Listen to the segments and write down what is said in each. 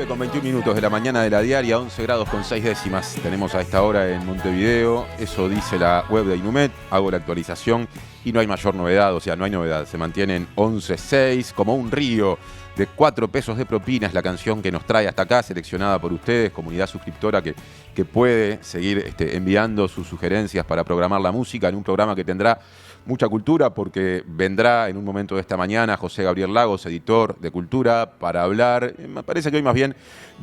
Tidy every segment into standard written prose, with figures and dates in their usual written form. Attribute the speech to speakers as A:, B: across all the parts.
A: 11:21 de la mañana de la diaria, 11 grados con 6 décimas. Tenemos a esta hora en Montevideo, eso dice la web de Inumet, hago la actualización y no hay mayor novedad, o sea, no hay novedad. Se mantienen 11.6, como un río de 4 pesos de propina, es la canción que nos trae hasta acá, seleccionada por ustedes, comunidad suscriptora que puede seguir enviando sus sugerencias para programar la música en un programa que tendrá mucha cultura, porque vendrá en un momento de esta mañana José Gabriel Lagos, editor de Cultura, para hablar, me parece que hoy más bien,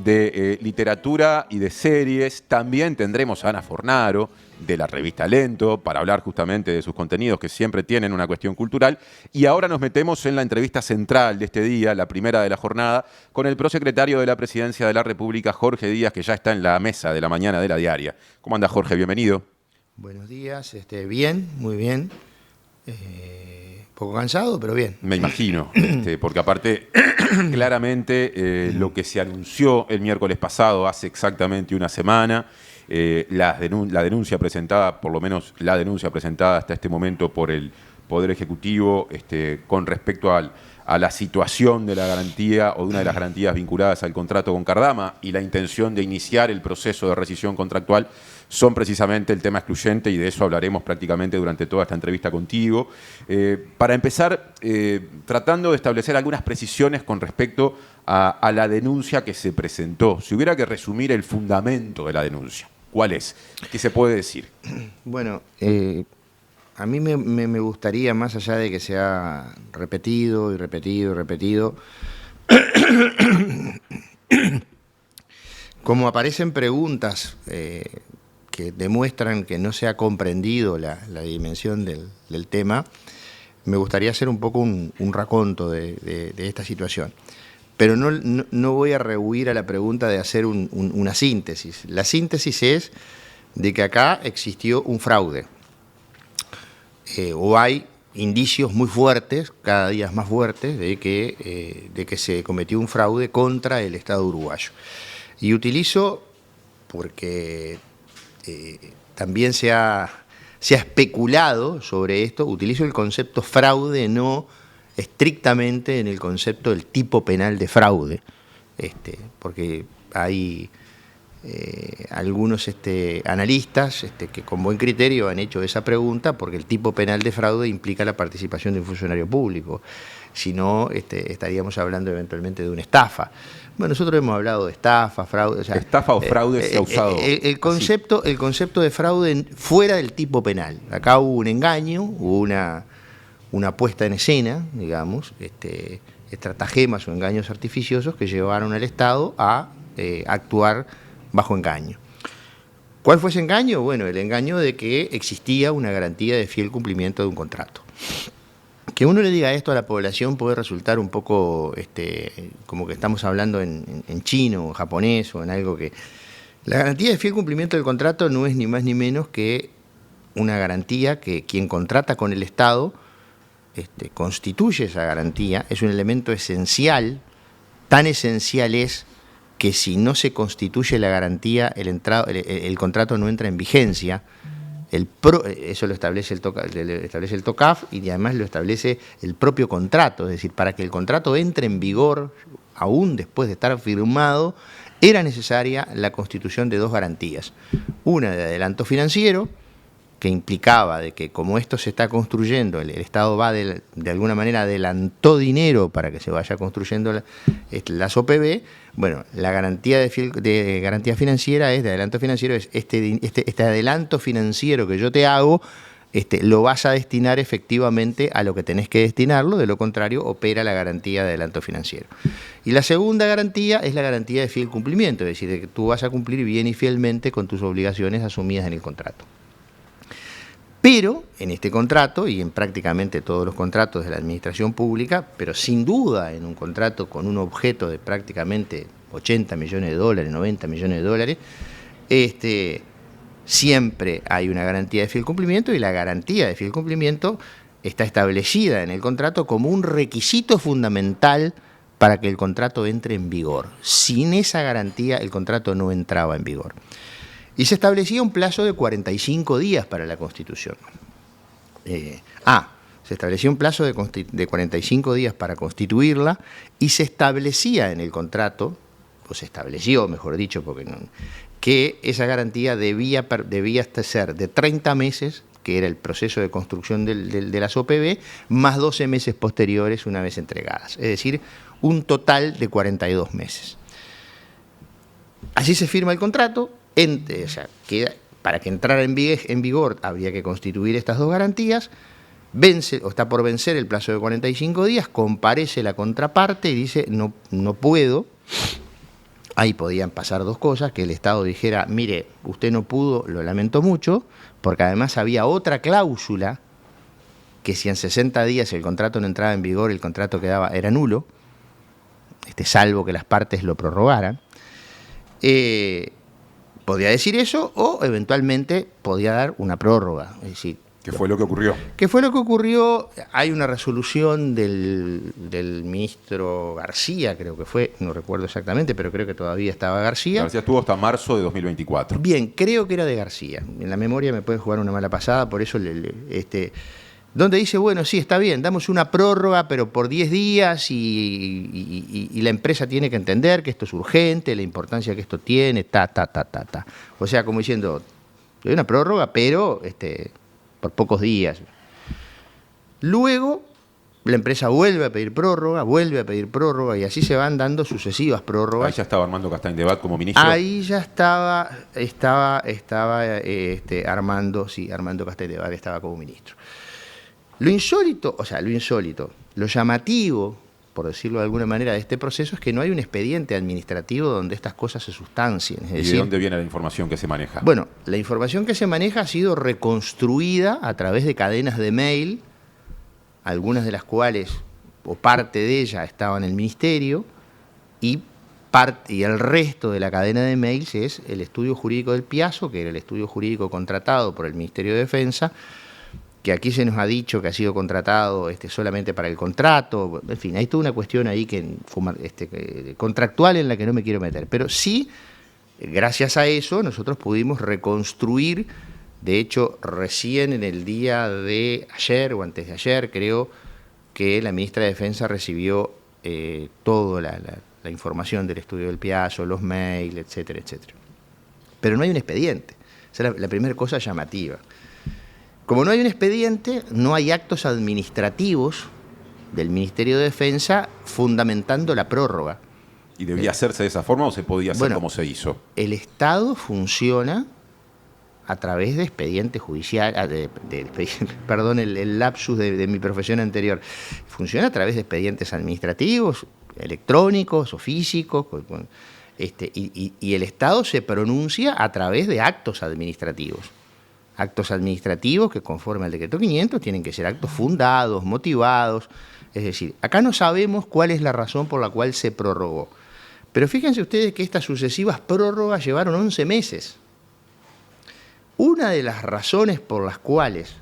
A: de literatura y de series. También tendremos a Ana Fornaro, de la revista Lento, para hablar justamente de sus contenidos que siempre tienen una cuestión cultural. Y ahora nos metemos en la entrevista central de este día, la primera de la jornada, con el prosecretario de la Presidencia de la República, Jorge Díaz, que ya está en la mesa de la mañana de la diaria. ¿Cómo anda, Jorge? Bienvenido.
B: Buenos días, bien, muy bien. Poco cansado, pero bien.
A: Me imagino, porque aparte, claramente, lo que se anunció el miércoles pasado, hace exactamente una semana, la denuncia presentada, por lo menos la denuncia presentada hasta este momento por el Poder Ejecutivo, con respecto a la situación de la garantía o de una de las garantías vinculadas al contrato con Cardama y la intención de iniciar el proceso de rescisión contractual, son precisamente el tema excluyente, y de eso hablaremos prácticamente durante toda esta entrevista contigo. Para empezar, tratando de establecer algunas precisiones con respecto a la denuncia que se presentó. Si hubiera que resumir el fundamento de la denuncia, ¿cuál es? ¿Qué se puede decir?
B: Bueno, a mí me gustaría, más allá de que se ha repetido y repetido y repetido, como aparecen preguntas que demuestran que no se ha comprendido la dimensión del tema, me gustaría hacer un poco un raconto de esta situación. Pero no voy a rehuir a la pregunta de hacer una síntesis. La síntesis es de que acá existió un fraude. O hay indicios muy fuertes, cada día más fuertes, de que se cometió un fraude contra el Estado uruguayo. Y utilizo, porque también se ha especulado sobre esto, utilizo el concepto fraude no estrictamente en el concepto del tipo penal de fraude, porque hay algunos analistas que con buen criterio han hecho esa pregunta, porque el tipo penal de fraude implica la participación de un funcionario público. Si no, estaríamos hablando eventualmente de una estafa. Bueno, nosotros hemos hablado de estafa, fraude. O sea,
A: estafa o fraude se ha usado.
B: El concepto de fraude fuera del tipo penal. Acá hubo un engaño, hubo una puesta en escena, digamos, estratagemas o engaños artificiosos que llevaron al Estado a actuar bajo engaño. ¿Cuál fue ese engaño? Bueno, el engaño de que existía una garantía de fiel cumplimiento de un contrato. Que uno le diga esto a la población puede resultar un poco como que estamos hablando en chino o japonés o en algo que... La garantía de fiel cumplimiento del contrato no es ni más ni menos que una garantía que quien contrata con el Estado constituye esa garantía, es un elemento esencial, tan esencial es que si no se constituye la garantía, el contrato no entra en vigencia. Eso lo establece el TOCAF y además lo establece el propio contrato. Es decir, para que el contrato entre en vigor, aún después de estar firmado, era necesaria la constitución de dos garantías. Una de adelanto financiero, que implicaba de que como esto se está construyendo, el Estado va de alguna manera adelantó dinero para que se vaya construyendo las OPB. Bueno, la garantía de garantía financiera de adelanto financiero es este adelanto financiero que yo te hago, lo vas a destinar efectivamente a lo que tenés que destinarlo, de lo contrario opera la garantía de adelanto financiero. Y la segunda garantía es la garantía de fiel cumplimiento, es decir, de que tú vas a cumplir bien y fielmente con tus obligaciones asumidas en el contrato. Pero en este contrato y en prácticamente todos los contratos de la administración pública, pero sin duda en un contrato con un objeto de prácticamente 80 millones de dólares, 90 millones de dólares, siempre hay una garantía de fiel cumplimiento, y la garantía de fiel cumplimiento está establecida en el contrato como un requisito fundamental para que el contrato entre en vigor. Sin esa garantía el contrato no entraba en vigor. Y se establecía un plazo de 45 días para la constitución. Se establecía un plazo de 45 días para constituirla, y se establecía en el contrato o se estableció, mejor dicho, porque no, que esa garantía debía ser de 30 meses, que era el proceso de construcción de las OPB, más 12 meses posteriores una vez entregadas. Es decir, un total de 42 meses. Así se firma el contrato, o sea, para que entrara en vigor habría que constituir estas dos garantías. Vence o está por vencer el plazo de 45 días, comparece la contraparte y dice no puedo. Ahí podían pasar dos cosas, que el Estado dijera, mire, usted no pudo, lo lamento mucho, porque además había otra cláusula, que si en 60 días el contrato no entraba en vigor, el contrato era nulo, salvo que las partes lo prorrogaran. Podía decir eso, o eventualmente podía dar una prórroga, es decir,
A: ¿Qué fue lo que ocurrió?
B: ¿Qué fue lo que ocurrió? Hay una resolución del ministro García, creo que fue, no recuerdo exactamente, pero creo que todavía estaba García.
A: García estuvo hasta marzo de 2024.
B: Bien, creo que era de García. En la memoria me puede jugar una mala pasada, por eso donde dice, bueno, sí, está bien, damos una prórroga, pero por 10 días y la empresa tiene que entender que esto es urgente, la importancia que esto tiene, O sea, como diciendo, doy una prórroga, pero por pocos días. Luego, la empresa vuelve a pedir prórroga, y así se van dando sucesivas prórrogas.
A: Ahí ya estaba Armando Castañdebat como ministro.
B: Ahí ya estaba Armando Castañdebat estaba como ministro. Lo insólito, lo llamativo, por decirlo de alguna manera, de este proceso es que no hay un expediente administrativo donde estas cosas se sustancien.
A: ¿Y de dónde viene la información que se maneja?
B: Bueno, la información que se maneja ha sido reconstruida a través de cadenas de mail, algunas de las cuales, o parte de ellas, estaba en el ministerio, y el resto de la cadena de mails es el estudio jurídico del Piazzo, que era el estudio jurídico contratado por el Ministerio de Defensa, que aquí se nos ha dicho que ha sido contratado solamente para el contrato. En fin, hay toda una cuestión ahí contractual en la que no me quiero meter. Pero sí, gracias a eso, nosotros pudimos reconstruir. De hecho, recién en el día de ayer o antes de ayer, creo que la ministra de Defensa recibió toda la información del estudio del Piazzo, los mails, etcétera, etcétera. Pero no hay un expediente. Esa es la primera cosa llamativa. Como no hay un expediente, no hay actos administrativos del Ministerio de Defensa fundamentando la prórroga.
A: ¿Y debía hacerse de esa forma o se podía hacer como se hizo?
B: El Estado funciona a través de expedientes judiciales, perdón el lapsus de mi profesión anterior, funciona a través de expedientes administrativos, electrónicos o físicos, y el Estado se pronuncia a través de actos administrativos. Actos administrativos que conforme al decreto 500 tienen que ser actos fundados, motivados. Es decir, acá no sabemos cuál es la razón por la cual se prorrogó. Pero fíjense ustedes que estas sucesivas prórrogas llevaron 11 meses. Una de las razones por las cuales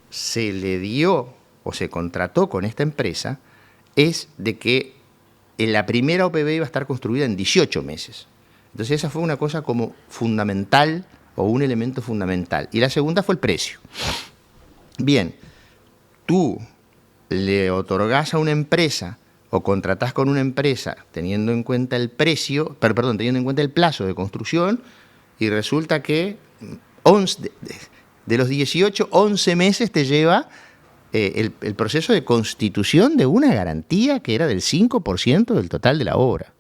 B: se le dio o se contrató con esta empresa es de que la primera OPB iba a estar construida en 18 meses. Entonces esa fue una cosa como fundamental, o un elemento fundamental. Y la segunda fue el precio. Bien, tú le otorgás a una empresa o contratás con una empresa teniendo en cuenta el precio, teniendo en cuenta el plazo de construcción, y resulta que de los 18, 11 meses te lleva el proceso de constitución de una garantía que era del 5% del total de la obra.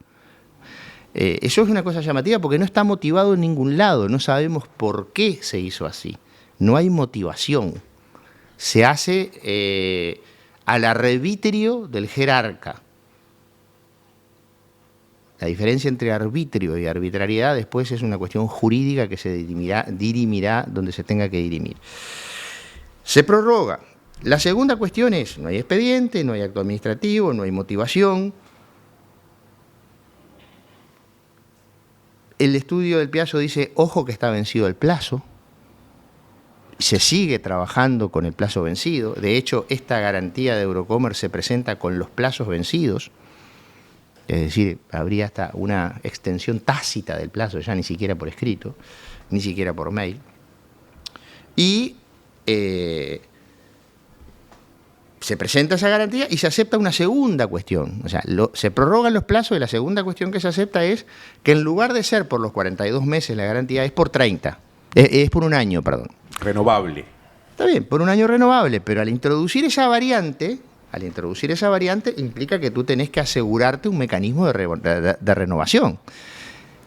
B: Eso es una cosa llamativa porque no está motivado en ningún lado, no sabemos por qué se hizo así, no hay motivación. Se hace al arbitrio del jerarca. La diferencia entre arbitrio y arbitrariedad después es una cuestión jurídica que se dirimirá donde se tenga que dirimir. Se prorroga. La segunda cuestión es, no hay expediente, no hay acto administrativo, no hay motivación. El estudio del Piazzo dice, ojo que está vencido el plazo, se sigue trabajando con el plazo vencido. De hecho, esta garantía de Eurocommerce se presenta con los plazos vencidos, es decir, habría hasta una extensión tácita del plazo, ya ni siquiera por escrito, ni siquiera por mail. Y se se presenta esa garantía y se acepta una segunda cuestión. O sea, se prorrogan los plazos y la segunda cuestión que se acepta es que en lugar de ser por los 42 meses la garantía es por 30. Es por un año, perdón.
A: Renovable.
B: Está bien, por un año renovable, pero al introducir esa variante implica que tú tenés que asegurarte un mecanismo de renovación.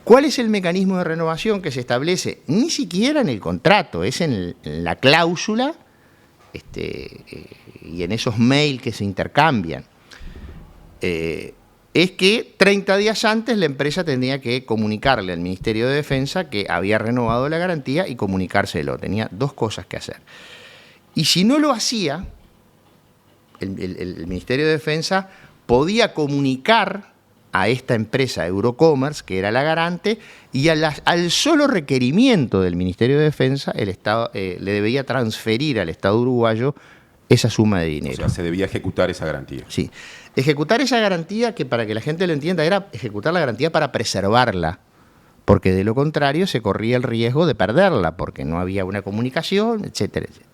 B: ¿Cuál es el mecanismo de renovación que se establece? Ni siquiera en el contrato, es en la cláusula y en esos mails que se intercambian. Es que 30 días antes la empresa tenía que comunicarle al Ministerio de Defensa que había renovado la garantía y comunicárselo. Tenía dos cosas que hacer. Y si no lo hacía, el Ministerio de Defensa podía comunicar a esta empresa Eurocommerce, que era la garante, y al solo requerimiento del Ministerio de Defensa, el Estado le debía transferir al Estado uruguayo esa suma de dinero.
A: O sea, se debía ejecutar esa garantía.
B: Sí. Ejecutar esa garantía, que para que la gente lo entienda, era ejecutar la garantía para preservarla, porque de lo contrario se corría el riesgo de perderla, porque no había una comunicación, etcétera, etcétera.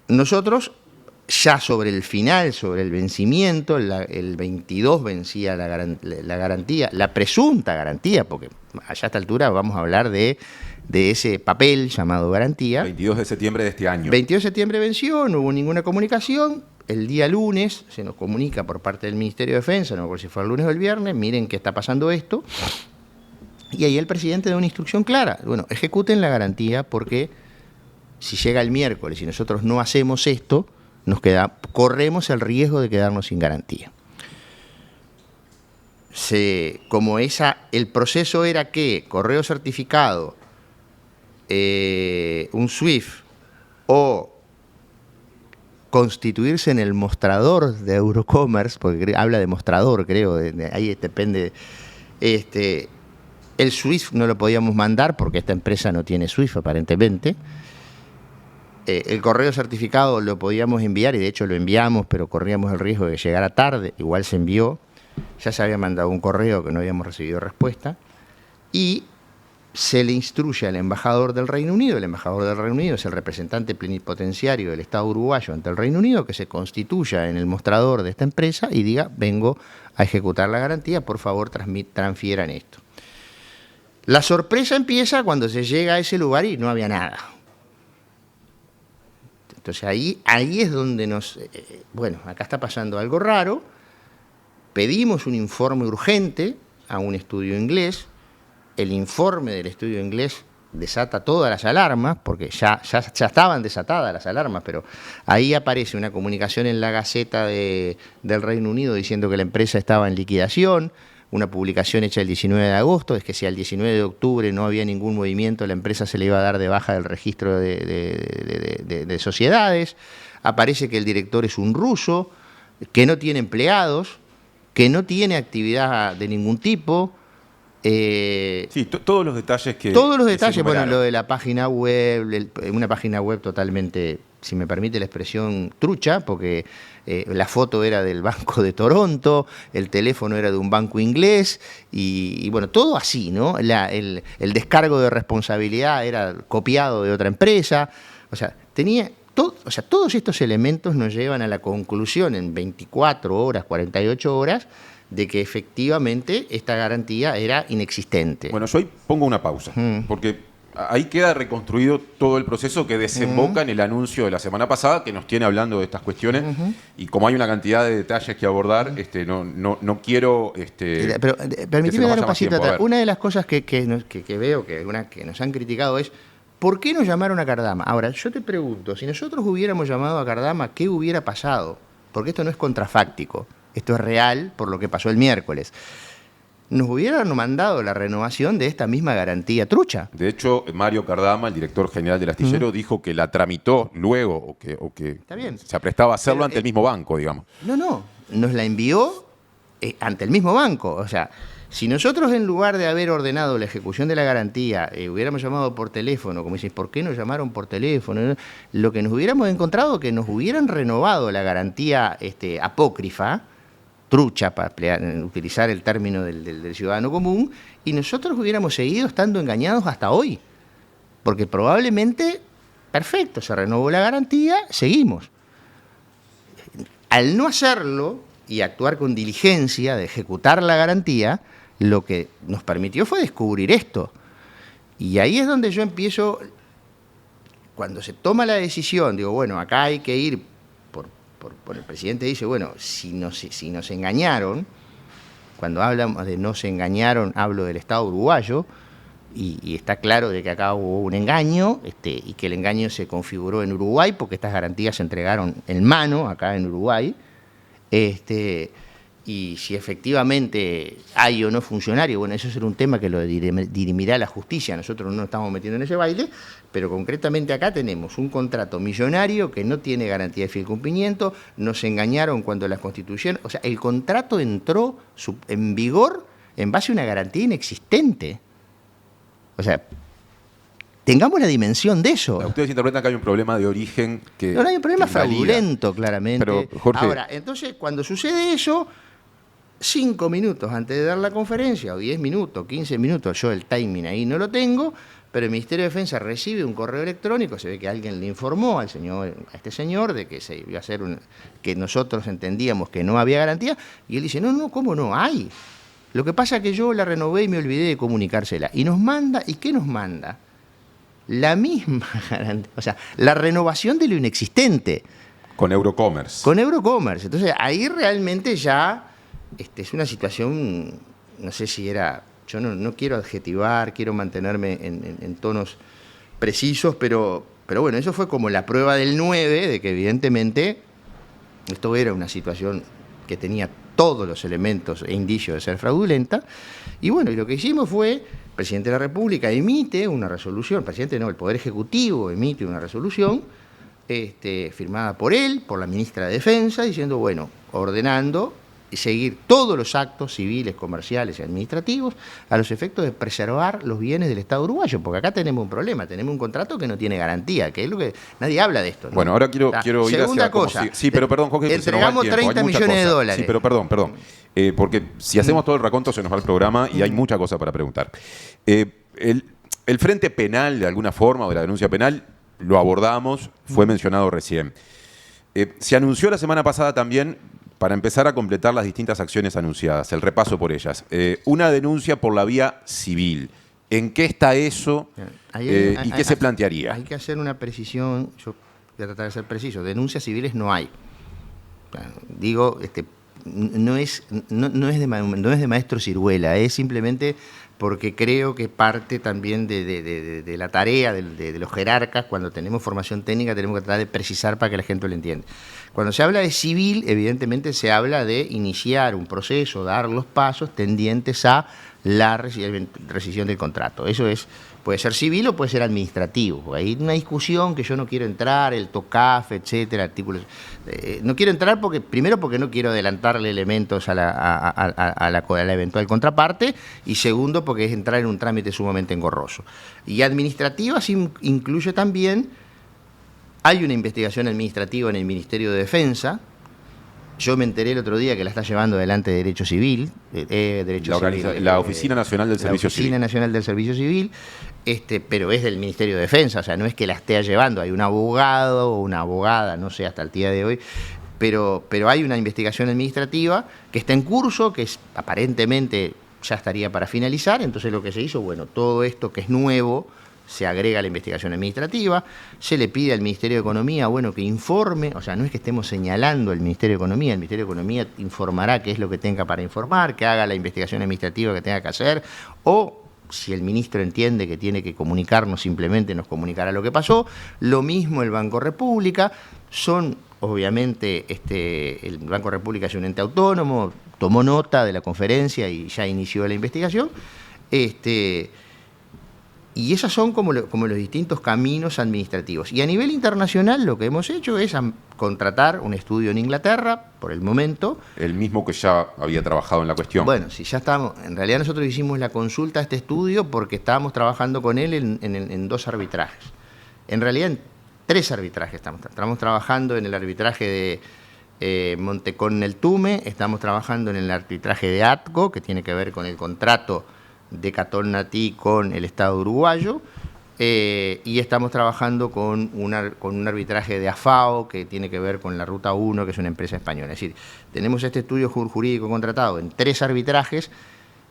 B: Nosotros, ya sobre el final, sobre el vencimiento, el 22 vencía la garantía, la presunta garantía, porque allá a esta altura vamos a hablar de ese papel llamado garantía.
A: 22 de septiembre de este año.
B: 22 de septiembre venció, no hubo ninguna comunicación. El día lunes se nos comunica por parte del Ministerio de Defensa, no recuerdo si fue el lunes o el viernes, miren que está pasando esto. Y ahí el presidente da una instrucción clara. Bueno, ejecuten la garantía porque si llega el miércoles y nosotros no hacemos esto, corremos el riesgo de quedarnos sin garantía. El proceso era que correo certificado, un SWIFT o constituirse en el mostrador de Eurocommerce, porque habla de mostrador, creo, ahí depende. El SWIFT no lo podíamos mandar porque esta empresa no tiene SWIFT aparentemente. El correo certificado lo podíamos enviar y de hecho lo enviamos, pero corríamos el riesgo de que llegara tarde. Igual se envió. Ya se había mandado un correo que no habíamos recibido respuesta. Y se le instruye al embajador del Reino Unido. El embajador del Reino Unido es el representante plenipotenciario del Estado uruguayo ante el Reino Unido, que se constituya en el mostrador de esta empresa y diga: vengo a ejecutar la garantía, por favor transfieran esto. La sorpresa empieza cuando se llega a ese lugar y no había nada. Entonces ahí es donde acá está pasando algo raro. Pedimos un informe urgente a un estudio inglés. El informe del estudio inglés desata todas las alarmas, porque ya estaban desatadas las alarmas, pero ahí aparece una comunicación en la Gaceta del Reino Unido diciendo que la empresa estaba en liquidación. Una publicación hecha el 19 de agosto, es que si al 19 de octubre no había ningún movimiento, la empresa se le iba a dar de baja del registro de sociedades. Aparece que el director es un ruso, que no tiene empleados, que no tiene actividad de ningún tipo.
A: Sí, todos los detalles que...
B: Todos los detalles, bueno, lo de la página web, una página web totalmente, si me permite la expresión, trucha, porque la foto era del Banco de Toronto, el teléfono era de un banco inglés, y bueno, todo así, ¿no? El descargo de responsabilidad era copiado de otra empresa, o sea, todos estos elementos nos llevan a la conclusión en 24 horas, 48 horas, de que efectivamente esta garantía era inexistente.
A: Bueno, yo ahí pongo una pausa, porque ahí queda reconstruido todo el proceso que desemboca en el anuncio de la semana pasada, que nos tiene hablando de estas cuestiones, y como hay una cantidad de detalles que abordar, no quiero...
B: Pero permíteme dar un pasito atrás. Una de las cosas que veo que nos han criticado es: ¿por qué nos llamaron a Cardama? Ahora, yo te pregunto, si nosotros hubiéramos llamado a Cardama, ¿qué hubiera pasado? Porque esto no es contrafáctico. Esto es real por lo que pasó el miércoles. Nos hubieran mandado la renovación de esta misma garantía trucha.
A: De hecho, Mario Cardama, el director general del astillero, dijo que la tramitó luego o que
B: está bien,
A: se aprestaba a hacerlo ante el mismo banco, digamos.
B: No, nos la envió ante el mismo banco. O sea, si nosotros en lugar de haber ordenado la ejecución de la garantía hubiéramos llamado por teléfono, como dicen, ¿por qué nos llamaron por teléfono? Lo que nos hubiéramos encontrado que nos hubieran renovado la garantía apócrifa, trucha, para utilizar el término del ciudadano común, y nosotros hubiéramos seguido estando engañados hasta hoy. Porque probablemente, perfecto, se renovó la garantía, seguimos. al no hacerlo y actuar con diligencia de ejecutar la garantía, lo que nos permitió fue descubrir esto. Y ahí es donde yo empiezo, cuando se toma la decisión, digo, bueno, acá hay que ir, por el presidente dice, bueno, si nos engañaron, cuando hablamos de nos engañaron, hablo del Estado uruguayo, y está claro de que acá hubo un engaño, y que el engaño se configuró en Uruguay, porque estas garantías se entregaron en mano, acá en Uruguay, y si efectivamente hay o no funcionarios, bueno, eso será un tema que lo dirimirá la justicia, nosotros no nos estamos metiendo en ese baile, pero concretamente acá tenemos un contrato millonario que no tiene garantía de fiel cumplimiento, nos engañaron cuando las constituyeron, o sea, el contrato entró en vigor en base a una garantía inexistente. O sea, tengamos la dimensión de eso.
A: Ustedes interpretan que hay un problema de origen que...
B: No hay un problema fraudulento, claramente.
A: Pero, Jorge...
B: Ahora, entonces, cuando sucede eso, 5 minutos antes de dar la conferencia, o 10 minutos, 15 minutos, yo el timing ahí no lo tengo, pero el Ministerio de Defensa recibe un correo electrónico, se ve que alguien le informó a este señor de que se iba a hacer que nosotros entendíamos que no había garantía, y él dice, no, ¿cómo no hay? Lo que pasa es que yo la renové y me olvidé de comunicársela. Y nos manda, ¿y qué nos manda? La misma garantía, o sea, la renovación de lo inexistente.
A: Con Eurocommerce.
B: Con Eurocommerce. Entonces, ahí realmente ya es una situación, no sé si era, yo no quiero adjetivar, quiero mantenerme en tonos precisos, pero bueno, eso fue como la prueba del 9, de que evidentemente esto era una situación que tenía todos los elementos e indicios de ser fraudulenta, y bueno, y lo que hicimos fue, el presidente de la República emite una resolución, el presidente no, el Poder Ejecutivo emite una resolución firmada por él, por la ministra de Defensa, diciendo, bueno, ordenando seguir todos los actos civiles, comerciales y administrativos a los efectos de preservar los bienes del Estado uruguayo, porque acá tenemos un problema, tenemos un contrato que no tiene garantía, que es lo que nadie habla de esto, ¿no?
A: Bueno, ahora quiero ir
B: segunda
A: hacia...
B: cosa,
A: Sí, pero perdón, Jorge,
B: entregamos 30 millones de dólares.
A: Sí, pero perdón. Porque si hacemos todo el raconto se nos va el programa y hay mucha cosa para preguntar. El frente penal, de alguna forma, o de la denuncia penal, lo abordamos, fue mencionado recién. Se anunció la semana pasada también, para empezar a completar las distintas acciones anunciadas, el repaso por ellas. Una denuncia por la vía civil. ¿En qué está eso y qué se plantearía?
B: Hay que hacer una precisión, yo voy a tratar de ser preciso, denuncias civiles no hay. Digo, no es de maestro Ciruela, es simplemente porque creo que parte también de la tarea de los jerarcas, cuando tenemos formación técnica tenemos que tratar de precisar para que la gente lo entienda. Cuando se habla de civil, evidentemente se habla de iniciar un proceso, dar los pasos tendientes a la rescisión del contrato. Eso puede ser civil o puede ser administrativo. Hay una discusión que yo no quiero entrar, el TOCAF, etcétera, artículos. No quiero entrar primero porque no quiero adelantarle elementos a la eventual contraparte, y segundo porque es entrar en un trámite sumamente engorroso. Y administrativa incluye también, hay una investigación administrativa en el Ministerio de Defensa. Yo me enteré el otro día que la está llevando adelante Derecho Civil,
A: la Oficina Nacional del Servicio Civil.
B: La Oficina Nacional del Servicio Civil, pero es del Ministerio de Defensa, o sea, no es que la esté llevando, hay un abogado o una abogada, no sé, hasta el día de hoy, pero hay una investigación administrativa que está en curso, que aparentemente ya estaría para finalizar. Entonces lo que se hizo, bueno, todo esto que es nuevo, se agrega a la investigación administrativa, se le pide al Ministerio de Economía, bueno, que informe, o sea, no es que estemos señalando al Ministerio de Economía, el Ministerio de Economía informará qué es lo que tenga para informar, que haga la investigación administrativa que tenga que hacer, o si el ministro entiende que tiene que comunicarnos, simplemente nos comunicará lo que pasó. Lo mismo el Banco República, obviamente, el Banco República es un ente autónomo, tomó nota de la conferencia y ya inició la investigación, y esos son como los distintos caminos administrativos. Y a nivel internacional lo que hemos hecho es contratar un estudio en Inglaterra, por el momento.
A: El mismo que ya había trabajado en la cuestión.
B: Bueno, si ya estamos, en realidad nosotros hicimos la consulta a este estudio porque estábamos trabajando con él en 2 arbitrajes. En realidad en 3 arbitrajes estamos trabajando en el arbitraje de Montecón-Neltume, estamos trabajando en el arbitraje de ATCO, que tiene que ver con el contrato de Catón Natí con el Estado uruguayo, Y estamos trabajando con un arbitraje de AFAO que tiene que ver con la Ruta 1, que es una empresa española. Es decir, tenemos este estudio jurídico contratado en 3 arbitrajes.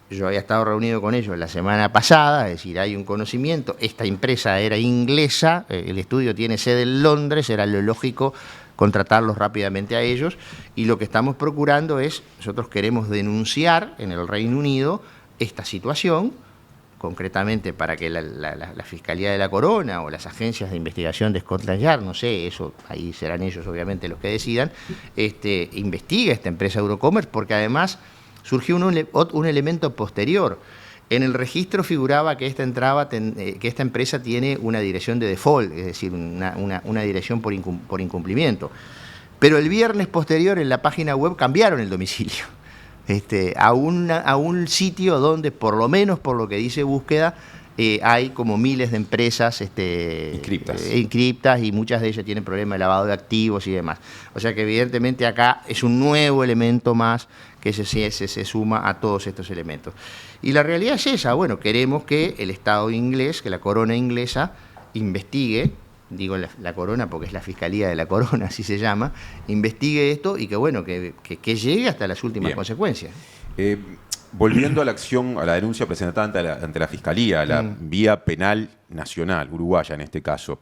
B: Yo había estado reunido con ellos la semana pasada, es decir, hay un conocimiento. Esta empresa era inglesa, el estudio tiene sede en Londres, era lo lógico contratarlos rápidamente a ellos. Y lo que estamos procurando es, nosotros queremos denunciar en el Reino Unido esta situación, concretamente para que la Fiscalía de la Corona o las agencias de investigación de Scotland Yard, no sé, eso ahí serán ellos obviamente los que decidan, investigue esta empresa Eurocommerce, porque además surgió un elemento posterior. En el registro figuraba que esta empresa tiene una dirección de default, es decir, una dirección por incumplimiento. Pero el viernes posterior en la página web cambiaron el domicilio. A un sitio donde, por lo menos por lo que dice búsqueda, hay como miles de empresas encriptas y muchas de ellas tienen problemas de lavado de activos y demás. O sea que evidentemente acá es un nuevo elemento más que se suma a todos estos elementos. Y la realidad es esa, bueno, queremos que el Estado inglés, que la corona inglesa, investigue, digo la corona porque es la Fiscalía de la Corona, así se llama, investigue esto y que bueno, que llegue hasta las últimas consecuencias.
A: Volviendo a la acción, a la denuncia presentada ante la Fiscalía, la vía penal nacional, uruguaya en este caso.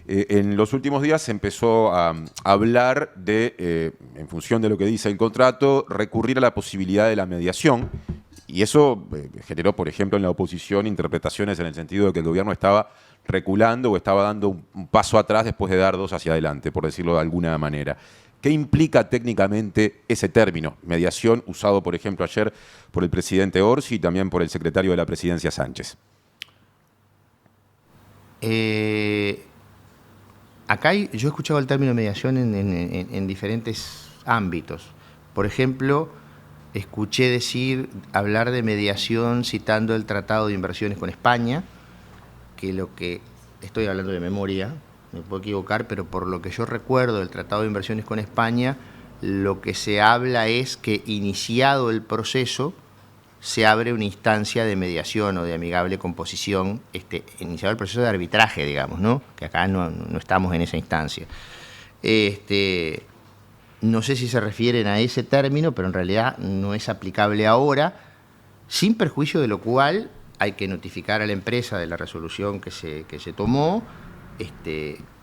A: En los últimos días se empezó a hablar de, en función de lo que dice el contrato, recurrir a la posibilidad de la mediación. Y eso generó, por ejemplo, en la oposición interpretaciones en el sentido de que el gobierno estaba reculando o estaba dando un paso atrás después de dar 2 hacia adelante, por decirlo de alguna manera. ¿Qué implica técnicamente ese término, mediación, usado, por ejemplo, ayer por el presidente Orsi y también por el secretario de la Presidencia Sánchez?
B: Acá yo he escuchado el término mediación en diferentes ámbitos. Por ejemplo, escuché hablar de mediación citando el Tratado de Inversiones con España, que lo que estoy hablando de memoria, me puedo equivocar, pero por lo que yo recuerdo del Tratado de Inversiones con España, lo que se habla es que iniciado el proceso se abre una instancia de mediación o de amigable composición, iniciado el proceso de arbitraje, digamos, ¿no? Que acá no estamos en esa instancia. No sé si se refieren a ese término, pero en realidad no es aplicable ahora, sin perjuicio de lo cual hay que notificar a la empresa de la resolución que se tomó.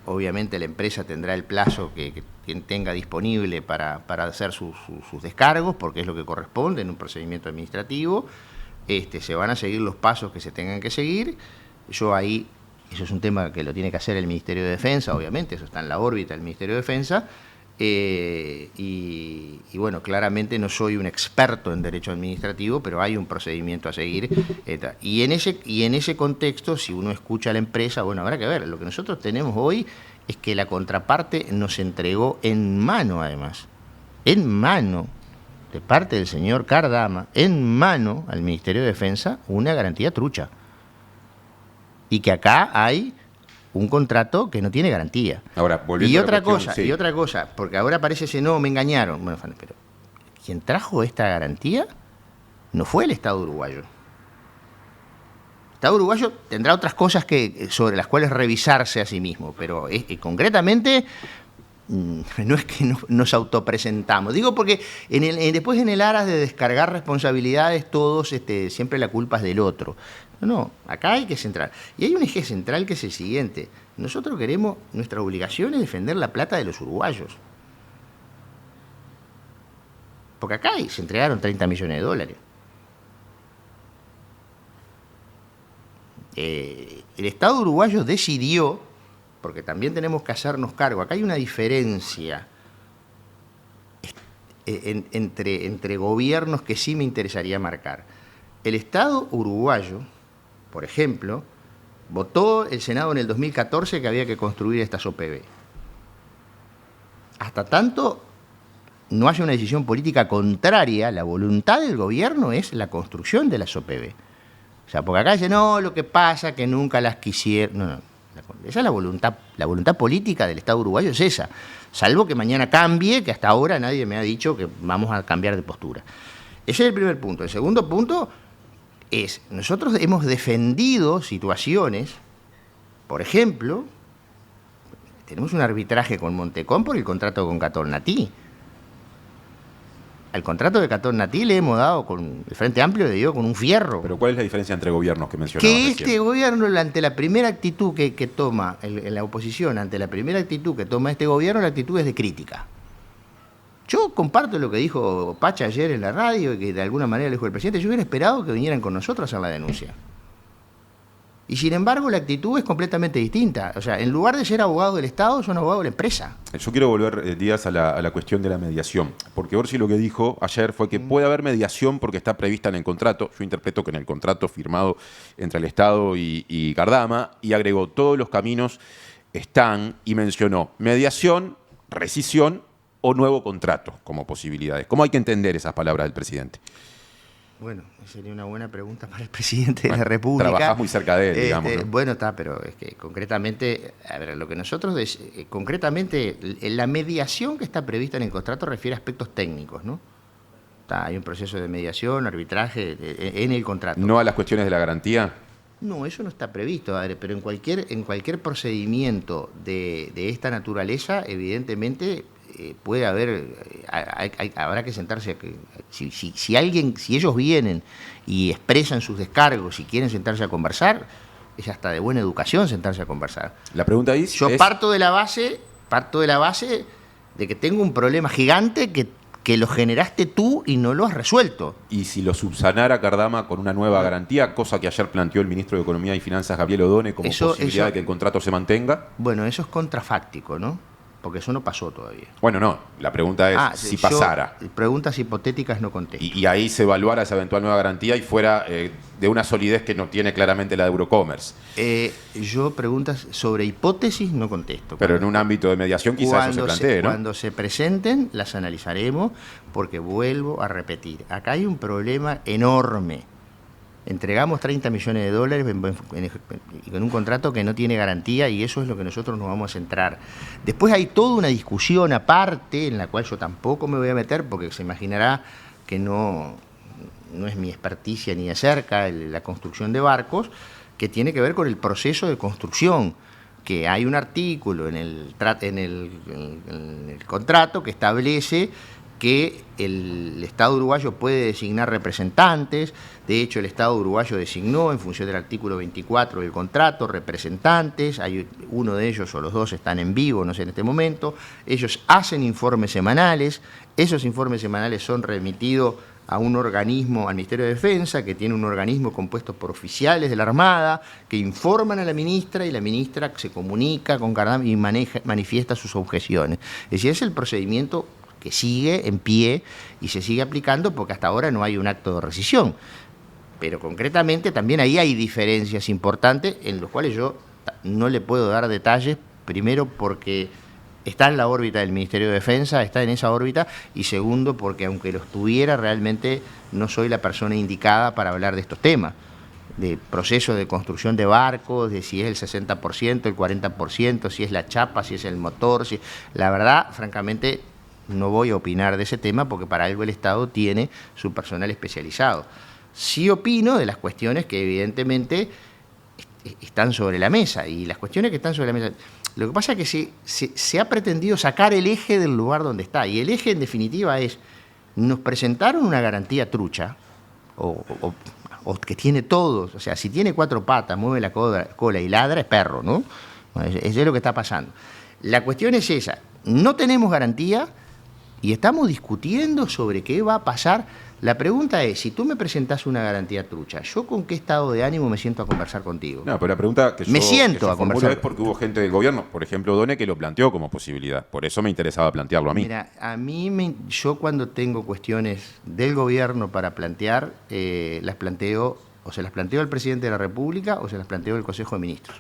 B: Obviamente la empresa tendrá el plazo que tenga disponible para hacer sus descargos, porque es lo que corresponde en un procedimiento administrativo. Se van a seguir los pasos que se tengan que seguir. Eso es un tema que lo tiene que hacer el Ministerio de Defensa, obviamente, eso está en la órbita del Ministerio de Defensa. Y bueno, claramente no soy un experto en derecho administrativo, pero hay un procedimiento a seguir. Y en ese contexto, si uno escucha a la empresa, bueno, habrá que ver. Lo que nosotros tenemos hoy es que la contraparte nos entregó en mano, además, en mano, de parte del señor Cardama, en mano al Ministerio de Defensa, una garantía trucha. Y que acá hay un contrato que no tiene garantía.
A: Ahora,
B: y otra cosa, porque ahora parece que no, me engañaron. Bueno, pero quien trajo esta garantía no fue el Estado uruguayo. El Estado uruguayo tendrá otras cosas sobre las cuales revisarse a sí mismo, pero concretamente no es que nos autopresentamos. Digo porque después en el aras de descargar responsabilidades todos siempre la culpa es del otro. No, acá hay que centrar. Y hay un eje central que es el siguiente. Nosotros queremos, nuestra obligación es defender la plata de los uruguayos. Porque acá se entregaron 30 millones de dólares. El Estado uruguayo decidió, porque también tenemos que hacernos cargo, acá hay una diferencia entre gobiernos que sí me interesaría marcar. El Estado uruguayo, por ejemplo, votó el Senado en el 2014 que había que construir estas OPB. Hasta tanto no haya una decisión política contraria, la voluntad del gobierno es la construcción de las OPB. O sea, porque acá dicen, no, lo que pasa es que nunca las quisieron. No. Esa es la voluntad política del Estado uruguayo es esa. Salvo que mañana cambie, que hasta ahora nadie me ha dicho que vamos a cambiar de postura. Ese es el primer punto. El segundo punto es, nosotros hemos defendido situaciones Por ejemplo, tenemos un arbitraje con Montecón por el contrato con Catornatí. Al contrato de Catornatí le hemos dado con el Frente Amplio, le dio con un fierro.
A: Pero ¿cuál es la diferencia entre gobiernos que mencionabas
B: Que
A: recién?
B: este gobierno, ante la primera actitud que toma, en la oposición, ante la primera actitud que toma este gobierno, la actitud es de crítica. Yo comparto lo que dijo Pacha ayer en la radio, y que de alguna manera le dijo el presidente. Yo hubiera esperado que vinieran con nosotros a hacer la denuncia. Y sin embargo, la actitud es completamente distinta. O sea, en lugar de ser abogado del Estado, son abogados de la empresa.
A: Yo quiero volver, Díaz, a la cuestión de la mediación. Porque Orsi lo que dijo ayer fue que puede haber mediación porque está prevista en el contrato. Yo interpreto que en el contrato firmado entre el Estado y Cardama, y agregó todos los caminos están, y mencionó mediación, rescisión o nuevo contrato como posibilidades. ¿Cómo hay que entender esas palabras del presidente?
B: Bueno, sería una buena pregunta para el presidente de la República.
A: Trabajás muy cerca de él, digamos, ¿no?
B: Bueno, está, pero es que concretamente, a ver, lo que nosotros, concretamente, la mediación que está prevista en el contrato refiere a aspectos técnicos, ¿no? Hay un proceso de mediación, arbitraje en el contrato.
A: ¿No a las cuestiones de la garantía?
B: No, eso no está previsto, a ver, pero en cualquier procedimiento de esta naturaleza, evidentemente puede haber, habrá que sentarse, si ellos vienen y expresan sus descargos y quieren sentarse a conversar, es hasta de buena educación sentarse a conversar.
A: La pregunta es...
B: Yo parto de la base de que tengo un problema gigante que lo generaste tú y no lo has resuelto.
A: Y si lo subsanara Cardama con una nueva garantía, cosa que ayer planteó el ministro de Economía y Finanzas, Gabriel Odone, como posibilidad de que el contrato se mantenga.
B: Bueno, eso es contrafáctico, ¿no? Porque eso no pasó todavía.
A: Bueno, no. La pregunta es si pasara.
B: Preguntas hipotéticas no contesto.
A: Y ahí se evaluara esa eventual nueva garantía y fuera de una solidez que no tiene claramente la de Eurocommerce.
B: Yo preguntas sobre hipótesis no contesto.
A: Pero en un ámbito de mediación quizás eso se plantee, ¿no?
B: Cuando se presenten, las analizaremos, porque vuelvo a repetir. Acá hay un problema enorme. Entregamos 30 millones de dólares en un contrato que no tiene garantía, y eso es lo que nosotros nos vamos a centrar. Después hay toda una discusión aparte, en la cual yo tampoco me voy a meter, porque se imaginará que no es mi experticia ni de cerca la construcción de barcos, que tiene que ver con el proceso de construcción, que hay un artículo en el contrato que establece que el Estado uruguayo puede designar representantes. De hecho, el Estado uruguayo designó, en función del artículo 24 del contrato, representantes. Hay uno de ellos o los dos están en vivo, no sé, en este momento. Ellos hacen informes semanales. Esos informes semanales son remitidos a un organismo, al Ministerio de Defensa, que tiene un organismo compuesto por oficiales de la Armada, que informan a la ministra, y la ministra se comunica con Cardama y manifiesta sus objeciones. Es decir, es el procedimiento que sigue en pie y se sigue aplicando, porque hasta ahora no hay un acto de rescisión. Pero concretamente también ahí hay diferencias importantes en los cuales yo no le puedo dar detalles, primero porque está en la órbita del Ministerio de Defensa, está en esa órbita, y segundo porque aunque lo estuviera, realmente no soy la persona indicada para hablar de estos temas, de proceso de construcción de barcos, de si es el 60%, el 40%, si es la chapa, si es el motor. La verdad, francamente, no voy a opinar de ese tema, porque para algo el Estado tiene su personal especializado. Sí opino de las cuestiones que evidentemente están sobre la mesa, y las cuestiones que están sobre la mesa, lo que pasa es que se ha pretendido sacar el eje del lugar donde está, y el eje en definitiva es: nos presentaron una garantía trucha, o que tiene todos, o sea, si tiene 4 patas, mueve la cola y ladra, es perro, ¿no? Eso es lo que está pasando. La cuestión es esa: no tenemos garantía y estamos discutiendo sobre qué va a pasar. La pregunta es, si tú me presentás una garantía trucha, ¿yo con qué estado de ánimo me siento a conversar contigo?
A: No, pero la pregunta que
B: me siento a conversar
A: es porque hubo gente del gobierno, por ejemplo Odone, que lo planteó como posibilidad. Por eso me interesaba plantearlo a mí.
B: Mira, yo cuando tengo cuestiones del gobierno para plantear, las planteo, o se las planteo al presidente de la República o se las planteo al Consejo de Ministros.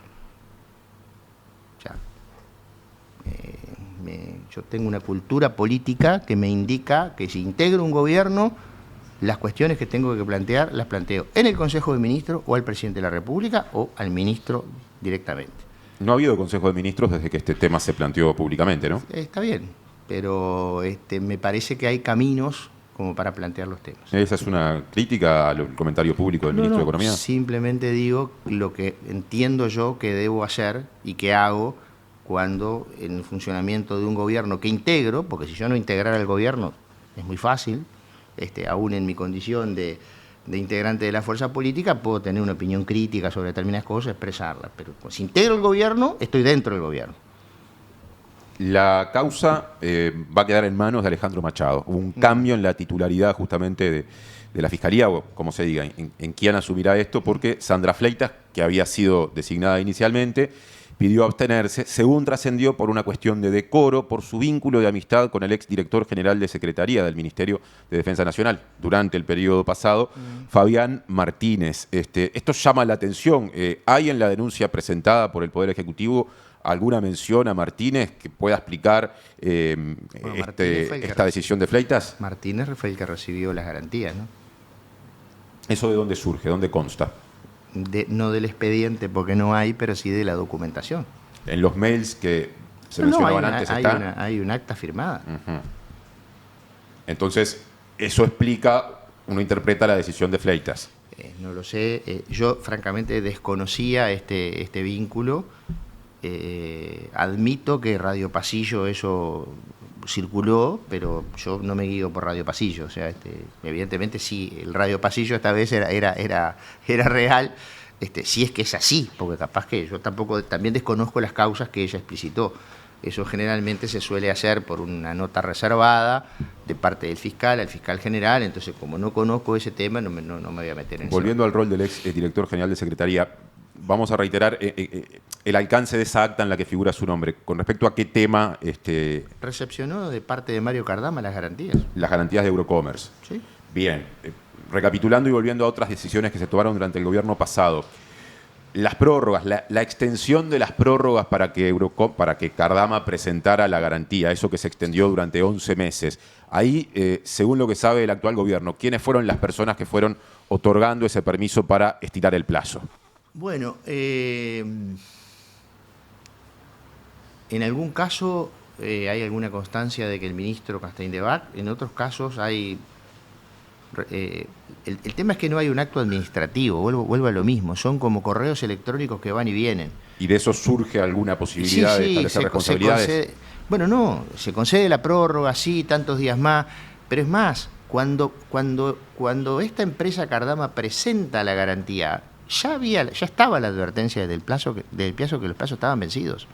B: O sea, yo tengo una cultura política que me indica que si integro un gobierno, las cuestiones que tengo que plantear las planteo en el Consejo de Ministros o al presidente de la República o al ministro directamente.
A: No ha habido Consejo de Ministros desde que este tema se planteó públicamente, ¿no?
B: Está bien, pero me parece que hay caminos como para plantear los temas.
A: ¿Esa es una crítica al comentario público del ministro de Economía?
B: Simplemente digo lo que entiendo yo que debo hacer y que hago cuando en el funcionamiento de un gobierno que integro, porque si yo no integrara el gobierno es muy fácil, aún en mi condición de integrante de la fuerza política puedo tener una opinión crítica sobre determinadas cosas, expresarla, pero si integro el gobierno, estoy dentro del gobierno.
A: La causa va a quedar en manos de Alejandro Machado. Hubo un cambio en la titularidad justamente de la Fiscalía, o como se diga, en quién asumirá esto, porque Sandra Fleitas, que había sido designada inicialmente, pidió abstenerse, según trascendió por una cuestión de decoro, por su vínculo de amistad con el exdirector general de Secretaría del Ministerio de Defensa Nacional durante el periodo pasado, Fabián Martínez. Esto llama la atención. ¿Hay en la denuncia presentada por el Poder Ejecutivo alguna mención a Martínez que pueda explicar esta decisión de Fleitas?
B: Martínez fue el que recibió las garantías, ¿no?
A: ¿Eso de dónde surge? ¿Dónde consta?
B: No del expediente, porque no hay, pero sí de la documentación.
A: En los mails que se mencionaban antes está.
B: Hay un acta firmada.
A: Entonces, eso explica, uno interpreta la decisión de Fleitas.
B: No lo sé. Yo, francamente, desconocía este vínculo. Admito que Radio Pasillo eso circuló, pero yo no me guío por Radio Pasillo. O sea, evidentemente sí, el Radio Pasillo esta vez era real, si es que es así, porque capaz que yo también desconozco las causas que ella explicitó. Eso generalmente se suele hacer por una nota reservada de parte del fiscal, al fiscal general. Entonces, como no conozco ese tema, no me voy a meter en eso.
A: Volviendo al rol del ex director general de Secretaría, vamos a reiterar el alcance de esa acta en la que figura su nombre. ¿Con respecto a qué tema?
B: Recepcionó de parte de Mario Cardama las garantías.
A: Las garantías de Eurocommerce.
B: Sí.
A: Bien. Recapitulando y volviendo a otras decisiones que se tomaron durante el gobierno pasado. Las prórrogas, la extensión de las prórrogas para que Cardama presentara la garantía, eso que se extendió durante 11 meses. Ahí, según lo que sabe el actual gobierno, ¿quiénes fueron las personas que fueron otorgando ese permiso para estirar el plazo?
B: Bueno, en algún caso hay alguna constancia de que el ministro Castaing-Debat, en otros casos hay... el tema es que no hay un acto administrativo, vuelvo a lo mismo, son como correos electrónicos que van y vienen.
A: ¿Y de eso surge alguna posibilidad de establecer responsabilidades?
B: Bueno, no, se concede la prórroga, sí, tantos días más, pero es más, cuando esta empresa Cardama presenta la garantía, ya estaba la advertencia del plazo que los plazos estaban vencidos.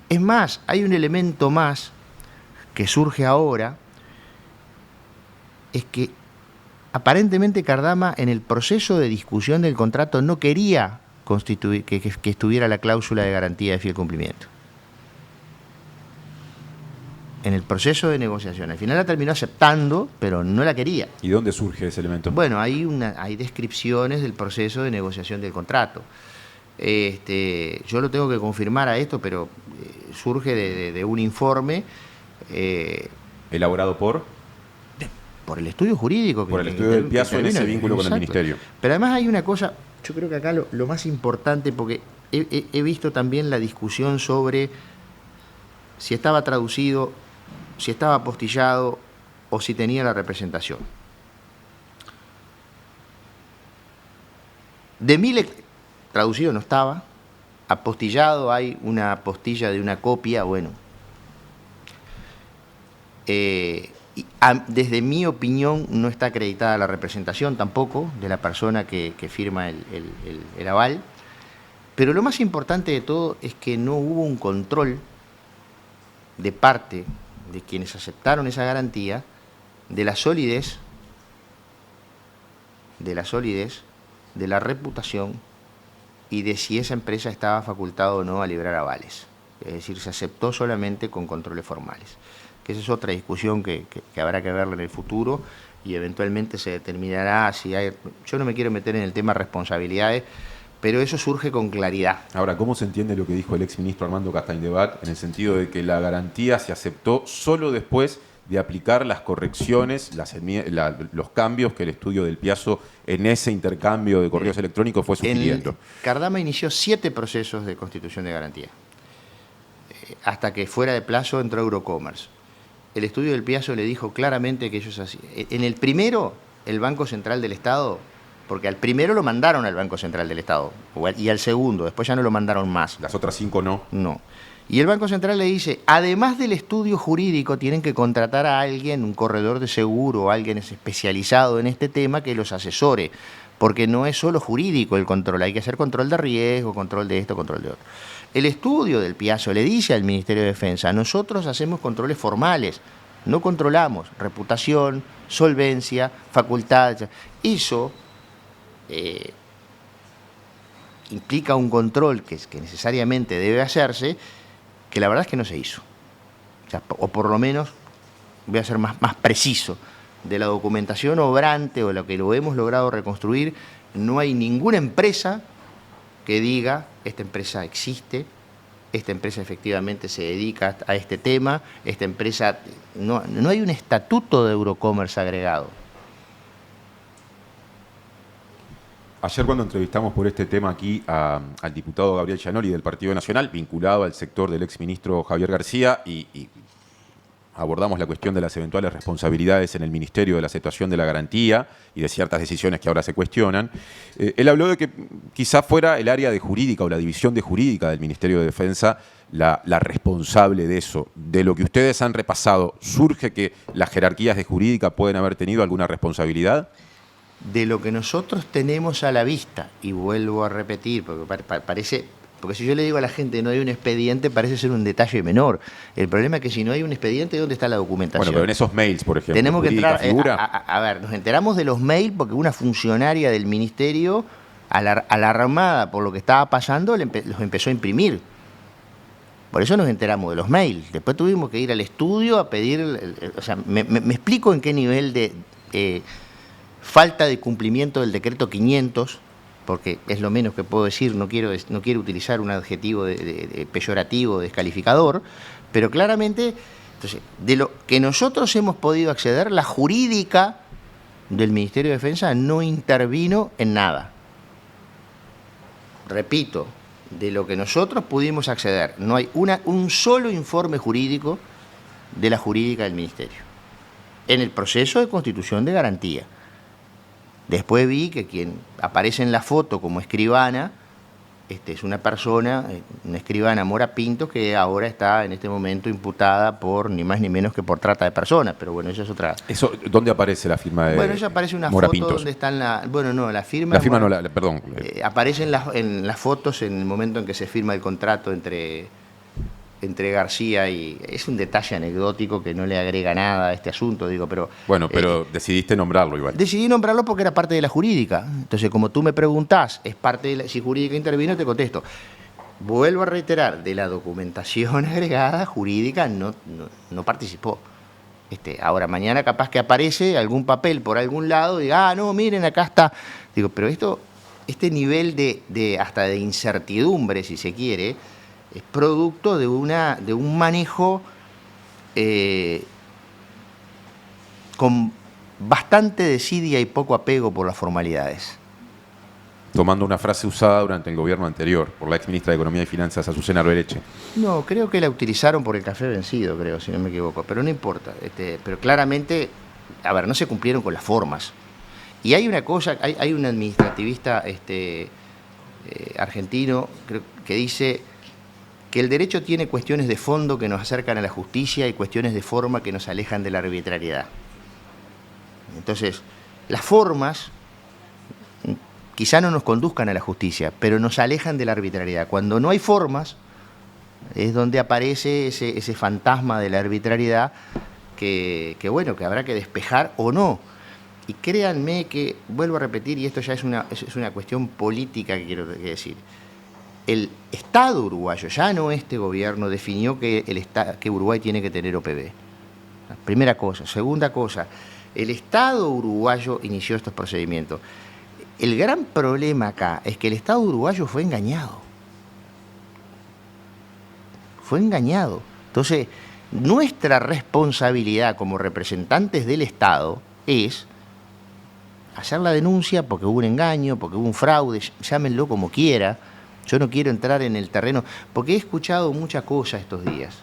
B: Es más, hay un elemento más que surge ahora, es que aparentemente Cardama en el proceso de discusión del contrato no quería que estuviera la cláusula de garantía de fiel cumplimiento. En el proceso de negociación. Al final la terminó aceptando, pero no la quería.
A: ¿Y dónde surge ese elemento?
B: Bueno, hay descripciones del proceso de negociación del contrato. Yo lo tengo que confirmar a esto, pero surge de un informe.
A: ¿Elaborado por?
B: Por el estudio jurídico.
A: Por el estudio del Piazzo en ese vínculo con el ministerio.
B: Pero además hay una cosa, yo creo que acá lo más importante, porque he visto también la discusión sobre si estaba traducido, si estaba apostillado o si tenía la representación. Traducido no estaba, apostillado hay una apostilla de una copia, bueno. Desde mi opinión no está acreditada la representación tampoco de la persona que firma el aval, pero lo más importante de todo es que no hubo un control de parte de quienes aceptaron esa garantía de la solidez, de la reputación y de si esa empresa estaba facultada o no a librar avales. Es decir, se aceptó solamente con controles formales. Que esa es otra discusión que habrá que verla en el futuro y eventualmente se determinará si hay... Yo no me quiero meter en el tema responsabilidades, pero eso surge con claridad.
A: Ahora, ¿cómo se entiende lo que dijo el exministro Armando Castaing-Debat en el sentido de que la garantía se aceptó solo después de aplicar las correcciones, los cambios que el estudio del Piazzo en ese intercambio de correos electrónicos fue sugiriendo?
B: Cardama inició 7 procesos de constitución de garantía. Hasta que fuera de plazo entró Eurocommerce. el estudio del Piazzo le dijo claramente que ellos hacían. En el primero, el Banco Central del Estado, porque al primero lo mandaron al Banco Central del Estado, y al segundo, después ya no lo mandaron más.
A: Las otras 5 no.
B: No. Y el Banco Central le dice, además del estudio jurídico, tienen que contratar a alguien, un corredor de seguro, alguien especializado en este tema que los asesore, porque no es solo jurídico el control, hay que hacer control de riesgo, control de esto, control de otro. El estudio del Piazzo le dice al Ministerio de Defensa, nosotros hacemos controles formales, no controlamos reputación, solvencia, facultad. Eso implica un control que necesariamente debe hacerse, que la verdad es que no se hizo. O sea, o por lo menos, voy a ser más preciso, de la documentación obrante o lo que lo hemos logrado reconstruir, no hay ninguna empresa que diga, esta empresa existe, esta empresa efectivamente se dedica a este tema, esta empresa... No hay un estatuto de Eurocommerce agregado.
A: Ayer cuando entrevistamos por este tema aquí al diputado Gabriel Gianoli del Partido Nacional, vinculado al sector del exministro Javier García, y abordamos la cuestión de las eventuales responsabilidades en el Ministerio de la aceptación de la garantía y de ciertas decisiones que ahora se cuestionan. Él habló de que quizá fuera el área de jurídica o la división de jurídica del Ministerio de Defensa la responsable de eso. De lo que ustedes han repasado, ¿surge que las jerarquías de jurídica pueden haber tenido alguna responsabilidad?
B: De lo que nosotros tenemos a la vista, y vuelvo a repetir, porque parece... Porque si yo le digo a la gente no hay un expediente, parece ser un detalle menor. El problema es que si no hay un expediente, ¿dónde está la documentación?
A: Bueno, pero en esos mails, por ejemplo.
B: Tenemos que entrar...
A: figura.
B: A ver, nos enteramos de los mails porque una funcionaria del ministerio, alarmada por lo que estaba pasando, los empezó a imprimir. Por eso nos enteramos de los mails. Después tuvimos que ir al estudio a pedir... O sea, me explico en qué nivel de falta de cumplimiento del decreto 500... porque es lo menos que puedo decir, no quiero utilizar un adjetivo peyorativo, descalificador, pero claramente, entonces, de lo que nosotros hemos podido acceder, la jurídica del Ministerio de Defensa no intervino en nada. Repito, de lo que nosotros pudimos acceder, no hay un solo informe jurídico de la jurídica del Ministerio en el proceso de constitución de garantía. Después vi que quien aparece en la foto como escribana es una persona, una escribana Mora Pinto, que ahora está en este momento imputada por ni más ni menos que por trata de personas, pero bueno, esa es otra...
A: Eso, ¿dónde aparece la firma de
B: Bueno, ella aparece una
A: Mora
B: foto
A: Pintos?
B: donde están bueno, no, la firma...
A: La firma no, perdón.
B: Aparece en las fotos en el momento en que se firma el contrato entre García y... Es un detalle anecdótico que no le agrega nada a este asunto, digo, pero...
A: Bueno, pero decidiste nombrarlo igual.
B: Decidí nombrarlo porque era parte de la jurídica. Entonces, como tú me preguntás, es parte de si jurídica intervino, te contesto. Vuelvo a reiterar, de la documentación agregada, jurídica no participó. Ahora, mañana capaz que aparece algún papel por algún lado y diga, no, miren, acá está. Digo, pero este nivel hasta de incertidumbre, si se quiere, es producto de un manejo con bastante desidia y poco apego por las formalidades.
A: Tomando una frase usada durante el gobierno anterior por la exministra de Economía y Finanzas, Azucena Arbeleche.
B: No, creo que la utilizaron por el café vencido, creo, si no me equivoco, pero no importa. Pero claramente, a ver, no se cumplieron con las formas. Y hay una cosa, hay un administrativista argentino creo, que dice que el derecho tiene cuestiones de fondo que nos acercan a la justicia y cuestiones de forma que nos alejan de la arbitrariedad. Entonces, las formas quizá no nos conduzcan a la justicia, pero nos alejan de la arbitrariedad. Cuando no hay formas, es donde aparece ese fantasma de la arbitrariedad que habrá que despejar o no. Y créanme que, vuelvo a repetir, y esto ya es una cuestión política que quiero decir, el Estado uruguayo, ya no este gobierno, definió que Uruguay tiene que tener OPB. Primera cosa. Segunda cosa, el Estado uruguayo inició estos procedimientos. El gran problema acá es que el Estado uruguayo fue engañado. Fue engañado. Entonces, nuestra responsabilidad como representantes del Estado es hacer la denuncia porque hubo un engaño, porque hubo un fraude, llámenlo como quiera. Yo no quiero entrar en el terreno, porque he escuchado muchas cosas estos días.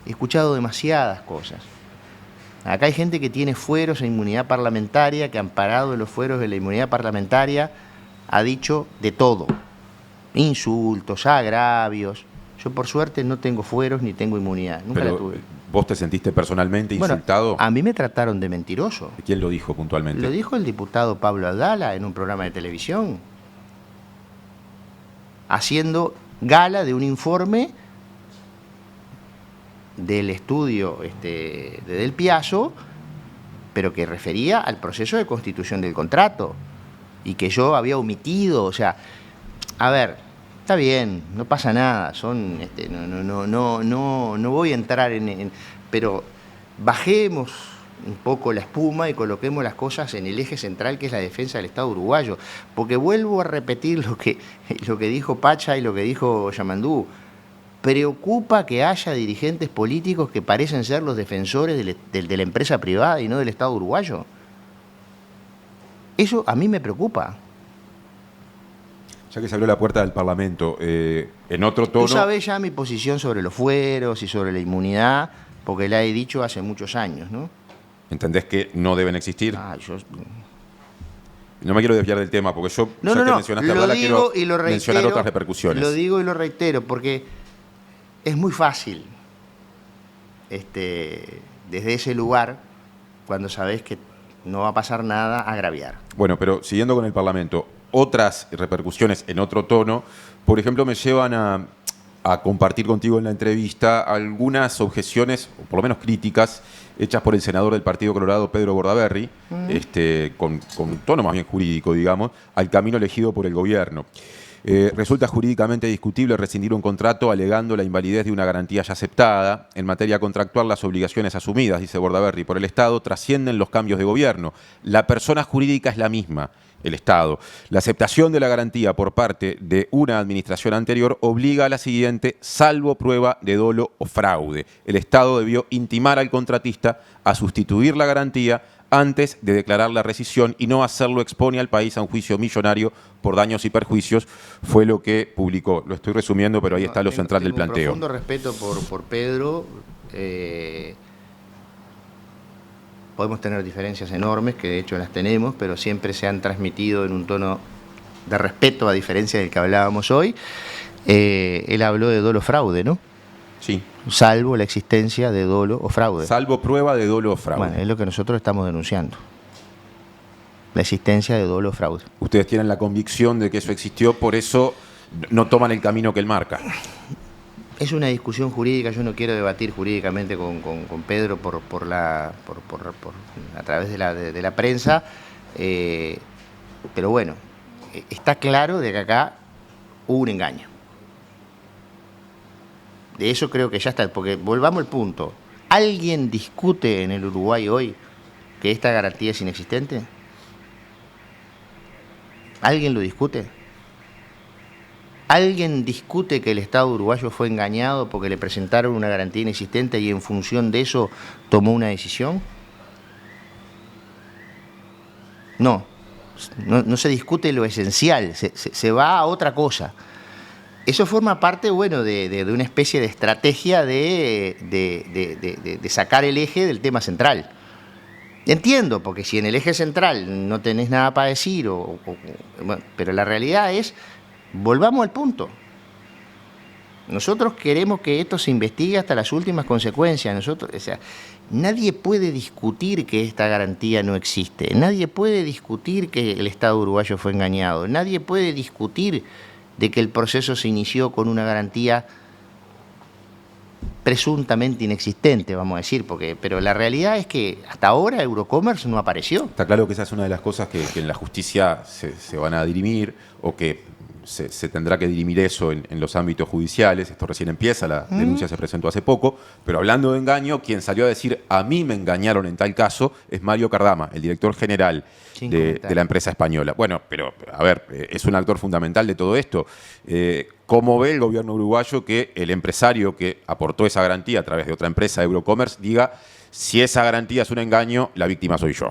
B: he escuchado demasiadas cosas. Acá hay gente que tiene fueros e inmunidad parlamentaria, que amparado en los fueros de la inmunidad parlamentaria ha dicho de todo. Insultos, agravios. Yo por suerte no tengo fueros ni tengo inmunidad. Nunca la tuve.
A: ¿Vos te sentiste personalmente insultado?
B: A mí me trataron de mentiroso.
A: ¿Quién lo dijo puntualmente?
B: Lo dijo el diputado Pablo Aldala en un programa de televisión, haciendo gala de un informe del estudio de Del Piazzo, pero que refería al proceso de constitución del contrato y que yo había omitido. O sea, a ver, está bien, no pasa nada, no voy a entrar pero bajemos un poco la espuma y coloquemos las cosas en el eje central, que es la defensa del Estado uruguayo, porque vuelvo a repetir lo que dijo Pacha y lo que dijo Yamandú. Preocupa que haya dirigentes políticos que parecen ser los defensores de la empresa privada y no del Estado uruguayo. Eso a mí me preocupa.
A: Ya que se abrió la puerta del Parlamento, en otro tono...
B: Tú sabés ya mi posición sobre los fueros y sobre la inmunidad, porque la he dicho hace muchos años, ¿no?
A: ¿Entendés que no deben existir?
B: Yo...
A: No me quiero desviar del tema, porque yo, ya que mencionaste a Aldala, quiero mencionar otras repercusiones.
B: Lo digo y lo reitero, porque es muy fácil, desde ese lugar, cuando sabés que no va a pasar nada, agraviar.
A: Bueno, pero siguiendo con el Parlamento, otras repercusiones en otro tono, por ejemplo, me llevan a compartir contigo en la entrevista algunas objeciones, o por lo menos críticas, hechas por el senador del Partido Colorado, Pedro Bordaberry, con un tono más bien jurídico, digamos, al camino elegido por el gobierno. Resulta jurídicamente discutible rescindir un contrato alegando la invalidez de una garantía ya aceptada. En materia contractual, las obligaciones asumidas, dice Bordaberry, por el Estado trascienden los cambios de gobierno. La persona jurídica es la misma, el Estado. La aceptación de la garantía por parte de una administración anterior obliga a la siguiente, salvo prueba de dolo o fraude. El Estado debió intimar al contratista a sustituir la garantía antes de declarar la rescisión y no hacerlo expone al país a un juicio millonario por daños y perjuicios, fue lo que publicó. Lo estoy resumiendo, pero ahí está lo central del planteo.
B: Tengo un profundo respeto por Pedro. Podemos tener diferencias enormes, que de hecho las tenemos, pero siempre se han transmitido en un tono de respeto, a diferencia del que hablábamos hoy. Él habló de dolo fraude, ¿no?
A: Sí.
B: Salvo la existencia de dolo o fraude.
A: Salvo prueba de dolo o fraude.
B: Bueno, es lo que nosotros estamos denunciando. La existencia de dolo o fraude.
A: Ustedes tienen la convicción de que eso existió, por eso no toman el camino que él marca.
B: Es una discusión jurídica, yo no quiero debatir jurídicamente con Pedro a través de la prensa, pero bueno, está claro de que acá hubo un engaño. De eso creo que ya está, porque volvamos al punto. ¿Alguien discute en el Uruguay hoy que esta garantía es inexistente? ¿Alguien lo discute? ¿Alguien discute que el Estado uruguayo fue engañado porque le presentaron una garantía inexistente y en función de eso tomó una decisión? No se discute lo esencial, se va a otra cosa. Eso forma parte, bueno, de una especie de estrategia de sacar el eje del tema central. Entiendo, porque si en el eje central no tenés nada para decir, bueno, pero la realidad es, volvamos al punto. Nosotros queremos que esto se investigue hasta las últimas consecuencias. Nadie puede discutir que esta garantía no existe. Nadie puede discutir que el Estado uruguayo fue engañado. Nadie puede discutir de que el proceso se inició con una garantía presuntamente inexistente, vamos a decir, pero la realidad es que hasta ahora Eurocommerce no apareció.
A: Está claro que esa es una de las cosas que en la justicia se van a dirimir, o que se tendrá que dirimir eso en los ámbitos judiciales. Esto recién empieza, la denuncia se presentó hace poco, pero hablando de engaño, quien salió a decir a mí me engañaron en tal caso es Mario Cardama, el director general de la empresa española. Bueno, pero a ver, es un actor fundamental de todo esto. ¿Cómo ve el gobierno uruguayo que el empresario que aportó esa garantía a través de otra empresa, Eurocommerce, diga si esa garantía es un engaño, la víctima soy yo?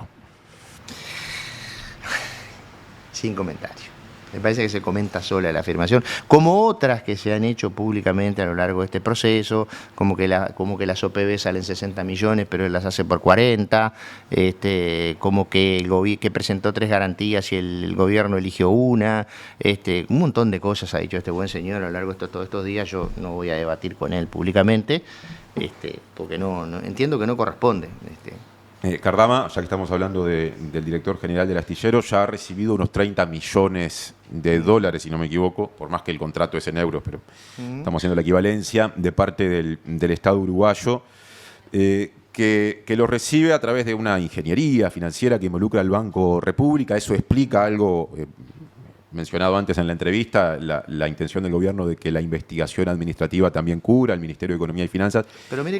B: Sin comentarios. Me parece que se comenta sola la afirmación, como otras que se han hecho públicamente a lo largo de este proceso, como que las OPB salen 60 millones, pero él las hace por 40, como que que presentó 3 garantías y el gobierno eligió una, un montón de cosas ha dicho este buen señor a lo largo de todos estos días. Yo no voy a debatir con él públicamente, porque no entiendo que no corresponde.
A: Cardama, ya que estamos hablando del director general del astillero, ya ha recibido unos 30 millones de dólares, si no me equivoco, por más que el contrato es en euros, pero estamos haciendo la equivalencia, de parte del Estado uruguayo, que lo recibe a través de una ingeniería financiera que involucra al Banco República. Eso explica algo mencionado antes en la entrevista, la intención del gobierno de que la investigación administrativa también cubra al Ministerio de Economía y Finanzas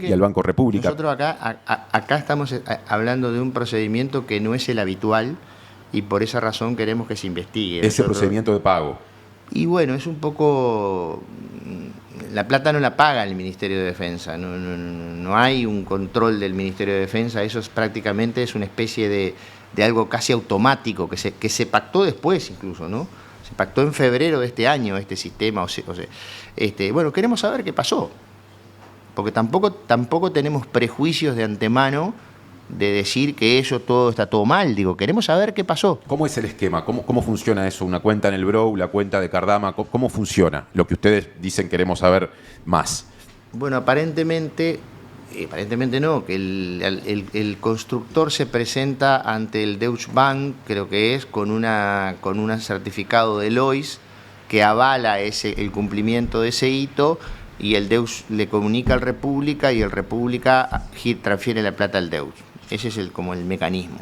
A: y al Banco República.
B: Nosotros acá estamos hablando de un procedimiento que no es el habitual y por esa razón queremos que se investigue.
A: Ese procedimiento de pago.
B: Y bueno, es un poco... La plata no la paga el Ministerio de Defensa, no hay un control del Ministerio de Defensa, eso prácticamente es una especie de algo casi automático que se pactó después incluso, ¿no? Se pactó en febrero de este año este sistema. Bueno, queremos saber qué pasó, porque tampoco tenemos prejuicios de antemano de decir que eso está todo mal. Digo, queremos saber qué pasó.
A: ¿Cómo es el esquema? ¿Cómo funciona eso? ¿Una cuenta en el Brou, la cuenta de Cardama? ¿Cómo funciona lo que ustedes dicen queremos saber más?
B: Bueno, aparentemente no, que el constructor se presenta ante el Deutsche Bank, creo que es, con un certificado de Lois que avala el cumplimiento de ese hito, y el Deutsche le comunica al República y el República transfiere la plata al Deutsche. Ese es como el mecanismo.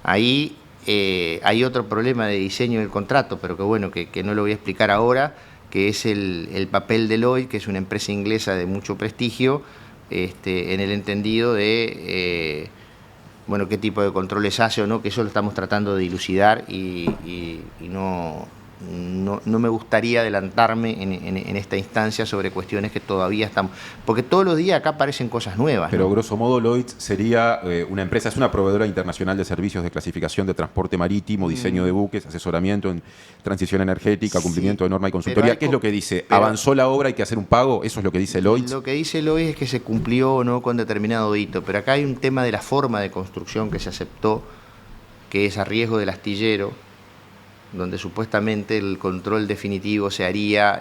B: Ahí hay otro problema de diseño del contrato, pero que bueno, que no lo voy a explicar ahora, que es el papel de Lois, que es una empresa inglesa de mucho prestigio, en el entendido de qué tipo de controles hace o no, que eso lo estamos tratando de dilucidar y no me gustaría adelantarme en esta instancia sobre cuestiones que todavía estamos... Porque todos los días acá aparecen cosas nuevas.
A: Pero
B: ¿no?
A: Grosso modo Lloyds sería una empresa, es una proveedora internacional de servicios de clasificación de transporte marítimo, diseño de buques, asesoramiento en transición energética, cumplimiento de norma y consultoría. ¿Qué es lo que dice? ¿Avanzó la obra, hay que hacer un pago? ¿Eso es lo que dice Lloyds?
B: Lo que dice Lloyds es que se cumplió o no con determinado hito, pero acá hay un tema de la forma de construcción que se aceptó, que es a riesgo del astillero, donde supuestamente el control definitivo se haría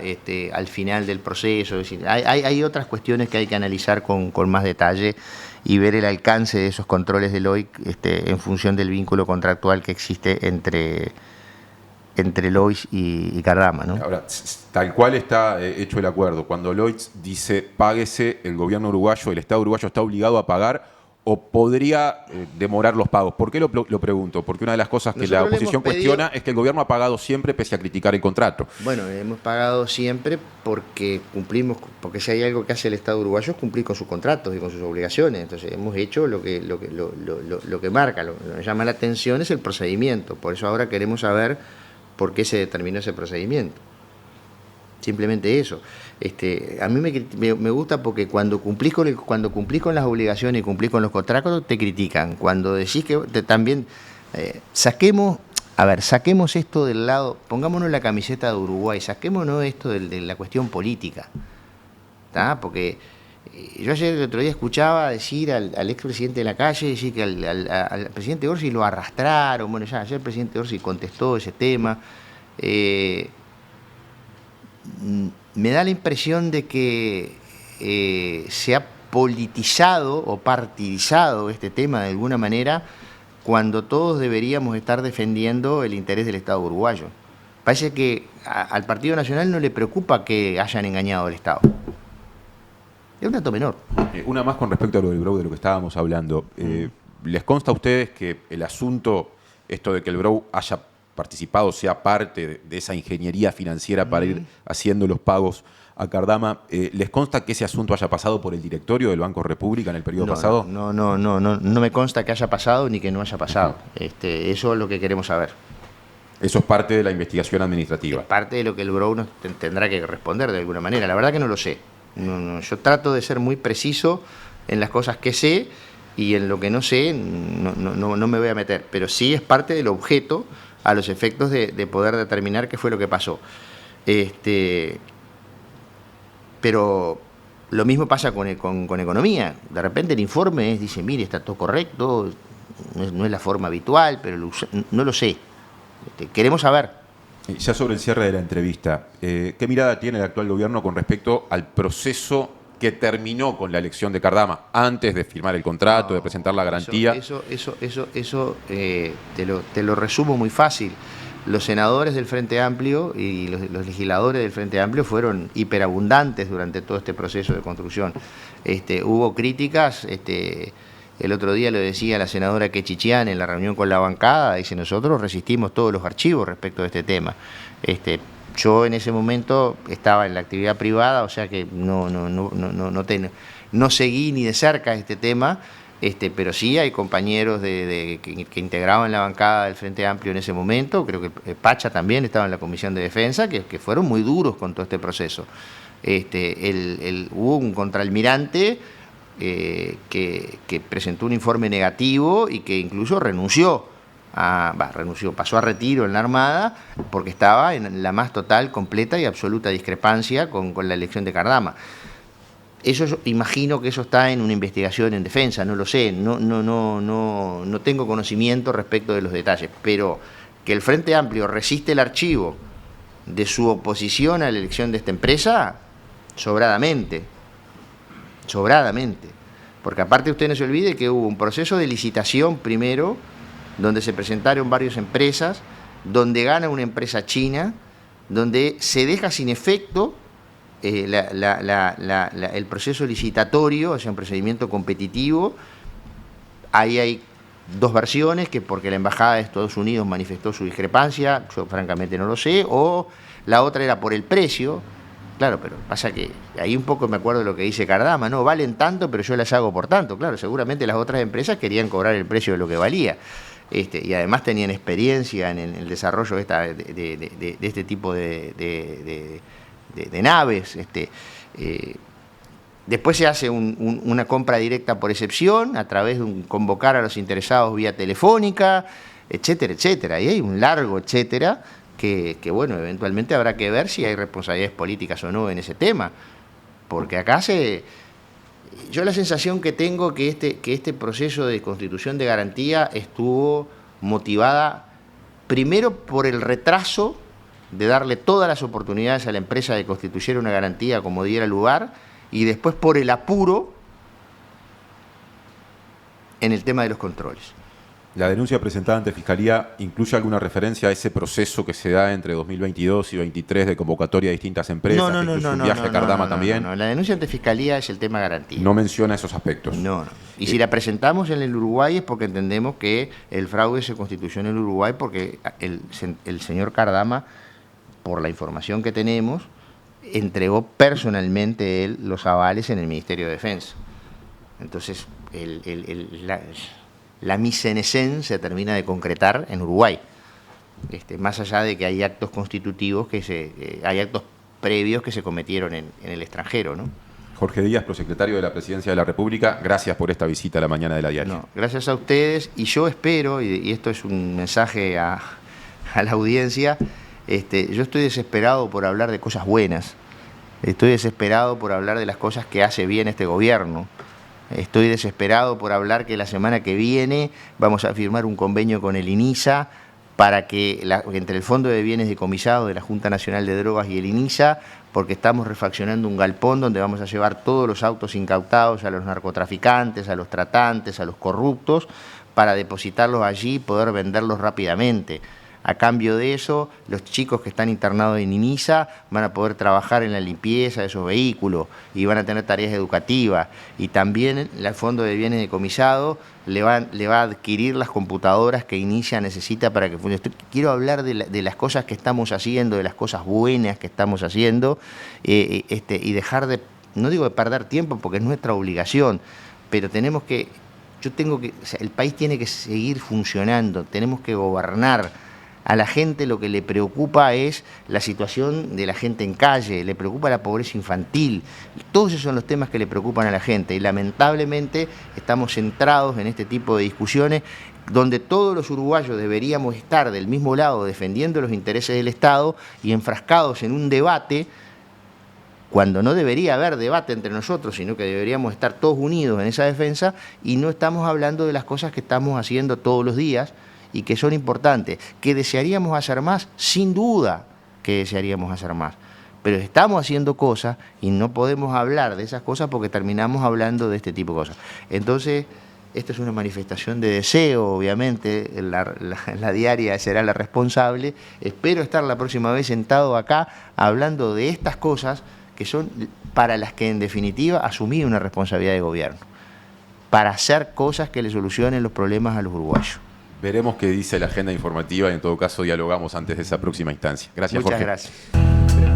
B: al final del proceso. Es decir, hay otras cuestiones que hay que analizar con más detalle y ver el alcance de esos controles de Lloyd en función del vínculo contractual que existe entre Lloyds y Cardama, ¿no?
A: Ahora, tal cual está hecho el acuerdo. Cuando Lloyds dice páguese, el gobierno uruguayo, el Estado uruguayo está obligado a pagar, ¿o podría demorar los pagos? ¿Por qué lo pregunto? Porque una de las cosas que
B: Nosotros
A: la oposición cuestiona es que el gobierno ha pagado siempre pese a criticar el contrato.
B: Bueno, hemos pagado siempre porque cumplimos, porque si hay algo que hace el Estado uruguayo es cumplir con sus contratos y con sus obligaciones. Entonces hemos hecho lo que marca. Lo que nos llama la atención es el procedimiento. Por eso ahora queremos saber por qué se determinó ese procedimiento. Simplemente eso. A mí me gusta porque cuando cumplís con las obligaciones y cumplís con los contratos, te critican. Cuando decís que también saquemos esto del lado, pongámonos la camiseta de Uruguay, saquémonos esto de la cuestión política, ¿tá? Porque yo ayer, el otro día, escuchaba decir al expresidente de la calle, decir que al presidente Orsi lo arrastraron. Bueno, ya ayer el presidente Orsi contestó ese tema. Me da la impresión de que se ha politizado o partidizado este tema de alguna manera, cuando todos deberíamos estar defendiendo el interés del Estado uruguayo. Parece que al Partido Nacional no le preocupa que hayan engañado al Estado. Es un dato menor.
A: Una más con respecto a lo del Brou, de lo que estábamos hablando. ¿Les consta a ustedes que el asunto, esto de que el Brou haya participado, sea parte de esa ingeniería financiera para ir haciendo los pagos a Cardama, ¿les consta que ese asunto haya pasado por el directorio del Banco República en el periodo pasado?
B: No me consta que haya pasado ni que no haya pasado. Eso es lo que queremos saber.
A: Eso es parte de la investigación administrativa.
B: Es parte de lo que el Brou nos tendrá que responder de alguna manera. La verdad que no lo sé. Yo trato de ser muy preciso en las cosas que sé, y en lo que no sé no me voy a meter. Pero sí es parte del objeto a los efectos de poder determinar qué fue lo que pasó. Pero lo mismo pasa con economía. De repente el informe dice, mire, está todo correcto, no es la forma habitual, pero no lo sé. Queremos saber.
A: Ya sobre el cierre de la entrevista, ¿qué mirada tiene el actual gobierno con respecto al proceso que terminó con la elección de Cardama antes de firmar el contrato, de presentar la garantía?
B: Eso te lo resumo muy fácil. Los senadores del Frente Amplio y los legisladores del Frente Amplio fueron hiperabundantes durante todo este proceso de construcción. Hubo críticas, el otro día lo decía la senadora Quechichian en la reunión con la bancada, dice, nosotros resistimos todos los archivos respecto de este tema. Yo en ese momento estaba en la actividad privada, o sea que no seguí ni de cerca este tema, pero sí hay compañeros que integraban la bancada del Frente Amplio en ese momento, creo que Pacha también estaba en la Comisión de Defensa, que fueron muy duros con todo este proceso. Hubo un contraalmirante que presentó un informe negativo y que incluso pasó a retiro en la Armada porque estaba en la más total, completa y absoluta discrepancia con la elección de Cardama. Eso imagino que eso está en una investigación en defensa, no lo sé, no tengo conocimiento respecto de los detalles, pero que el Frente Amplio resiste el archivo de su oposición a la elección de esta empresa, sobradamente, porque aparte usted no se olvide que hubo un proceso de licitación primero, donde se presentaron varias empresas, donde gana una empresa china, donde se deja sin efecto el proceso licitatorio, o sea, un procedimiento competitivo. Ahí hay dos versiones, que porque la Embajada de Estados Unidos manifestó su discrepancia, yo francamente no lo sé, o la otra era por el precio. Claro, pero pasa que ahí un poco me acuerdo de lo que dice Cardama, no, valen tanto, pero yo las hago por tanto. Claro, seguramente las otras empresas querían cobrar el precio de lo que valía. Y además tenían experiencia en el desarrollo de este tipo de naves. Después se hace una compra directa por excepción, a través de convocar a los interesados vía telefónica, etcétera, etcétera. Y hay un largo etcétera que bueno, eventualmente habrá que ver si hay responsabilidades políticas o no en ese tema. Porque acá yo la sensación que tengo que este proceso de constitución de garantía estuvo motivada primero por el retraso de darle todas las oportunidades a la empresa de constituir una garantía como diera lugar, y después por el apuro en el tema de los controles.
A: ¿La denuncia presentada ante Fiscalía incluye alguna referencia a ese proceso que se da entre 2022 y 2023 de convocatoria de distintas empresas? Un viaje a Cardama también.
B: No, la denuncia ante Fiscalía es el tema garantía.
A: No menciona esos aspectos.
B: No. Y si la presentamos en el Uruguay es porque entendemos que el fraude se constituyó en el Uruguay, porque el señor Cardama, por la información que tenemos, entregó personalmente él los avales en el Ministerio de Defensa. Entonces, la mise en scène se termina de concretar en Uruguay, más allá de que hay actos constitutivos, hay actos previos que se cometieron en el extranjero, ¿no?
A: Jorge Díaz, prosecretario de la Presidencia de la República, gracias por esta visita a la mañana de la diaria.
B: No, gracias a ustedes, y yo espero, y esto es un mensaje a la audiencia, yo estoy desesperado por hablar de cosas buenas, estoy desesperado por hablar de las cosas que hace bien este gobierno. Estoy desesperado por hablar que la semana que viene vamos a firmar un convenio con el INISA para que entre el Fondo de Bienes Decomisados de la Junta Nacional de Drogas y el INISA, porque estamos refaccionando un galpón donde vamos a llevar todos los autos incautados a los narcotraficantes, a los tratantes, a los corruptos, para depositarlos allí y poder venderlos rápidamente. A cambio de eso, los chicos que están internados en INISA van a poder trabajar en la limpieza de esos vehículos y van a tener tareas educativas. Y también el Fondo de Bienes Decomisados le va a adquirir las computadoras que INISA necesita para que funcione. Quiero hablar de las cosas que estamos haciendo, de las cosas buenas que estamos haciendo, y dejar no digo de perder tiempo porque es nuestra obligación, pero el país tiene que seguir funcionando, tenemos que gobernar. A la gente lo que le preocupa es la situación de la gente en calle, le preocupa la pobreza infantil. Todos esos son los temas que le preocupan a la gente y lamentablemente estamos centrados en este tipo de discusiones donde todos los uruguayos deberíamos estar del mismo lado defendiendo los intereses del Estado y enfrascados en un debate cuando no debería haber debate entre nosotros, sino que deberíamos estar todos unidos en esa defensa y no estamos hablando de las cosas que estamos haciendo todos los días y que son importantes, que desearíamos hacer más, sin duda que desearíamos hacer más, pero estamos haciendo cosas y no podemos hablar de esas cosas porque terminamos hablando de este tipo de cosas. Entonces, esto es una manifestación de deseo, obviamente, la diaria será la responsable. Espero estar la próxima vez sentado acá hablando de estas cosas que son para las que en definitiva asumí una responsabilidad de gobierno, para hacer cosas que le solucionen los problemas a los uruguayos.
A: Veremos qué dice la agenda informativa y en todo caso dialogamos antes de esa próxima instancia. Gracias, Jorge.
B: Muchas gracias.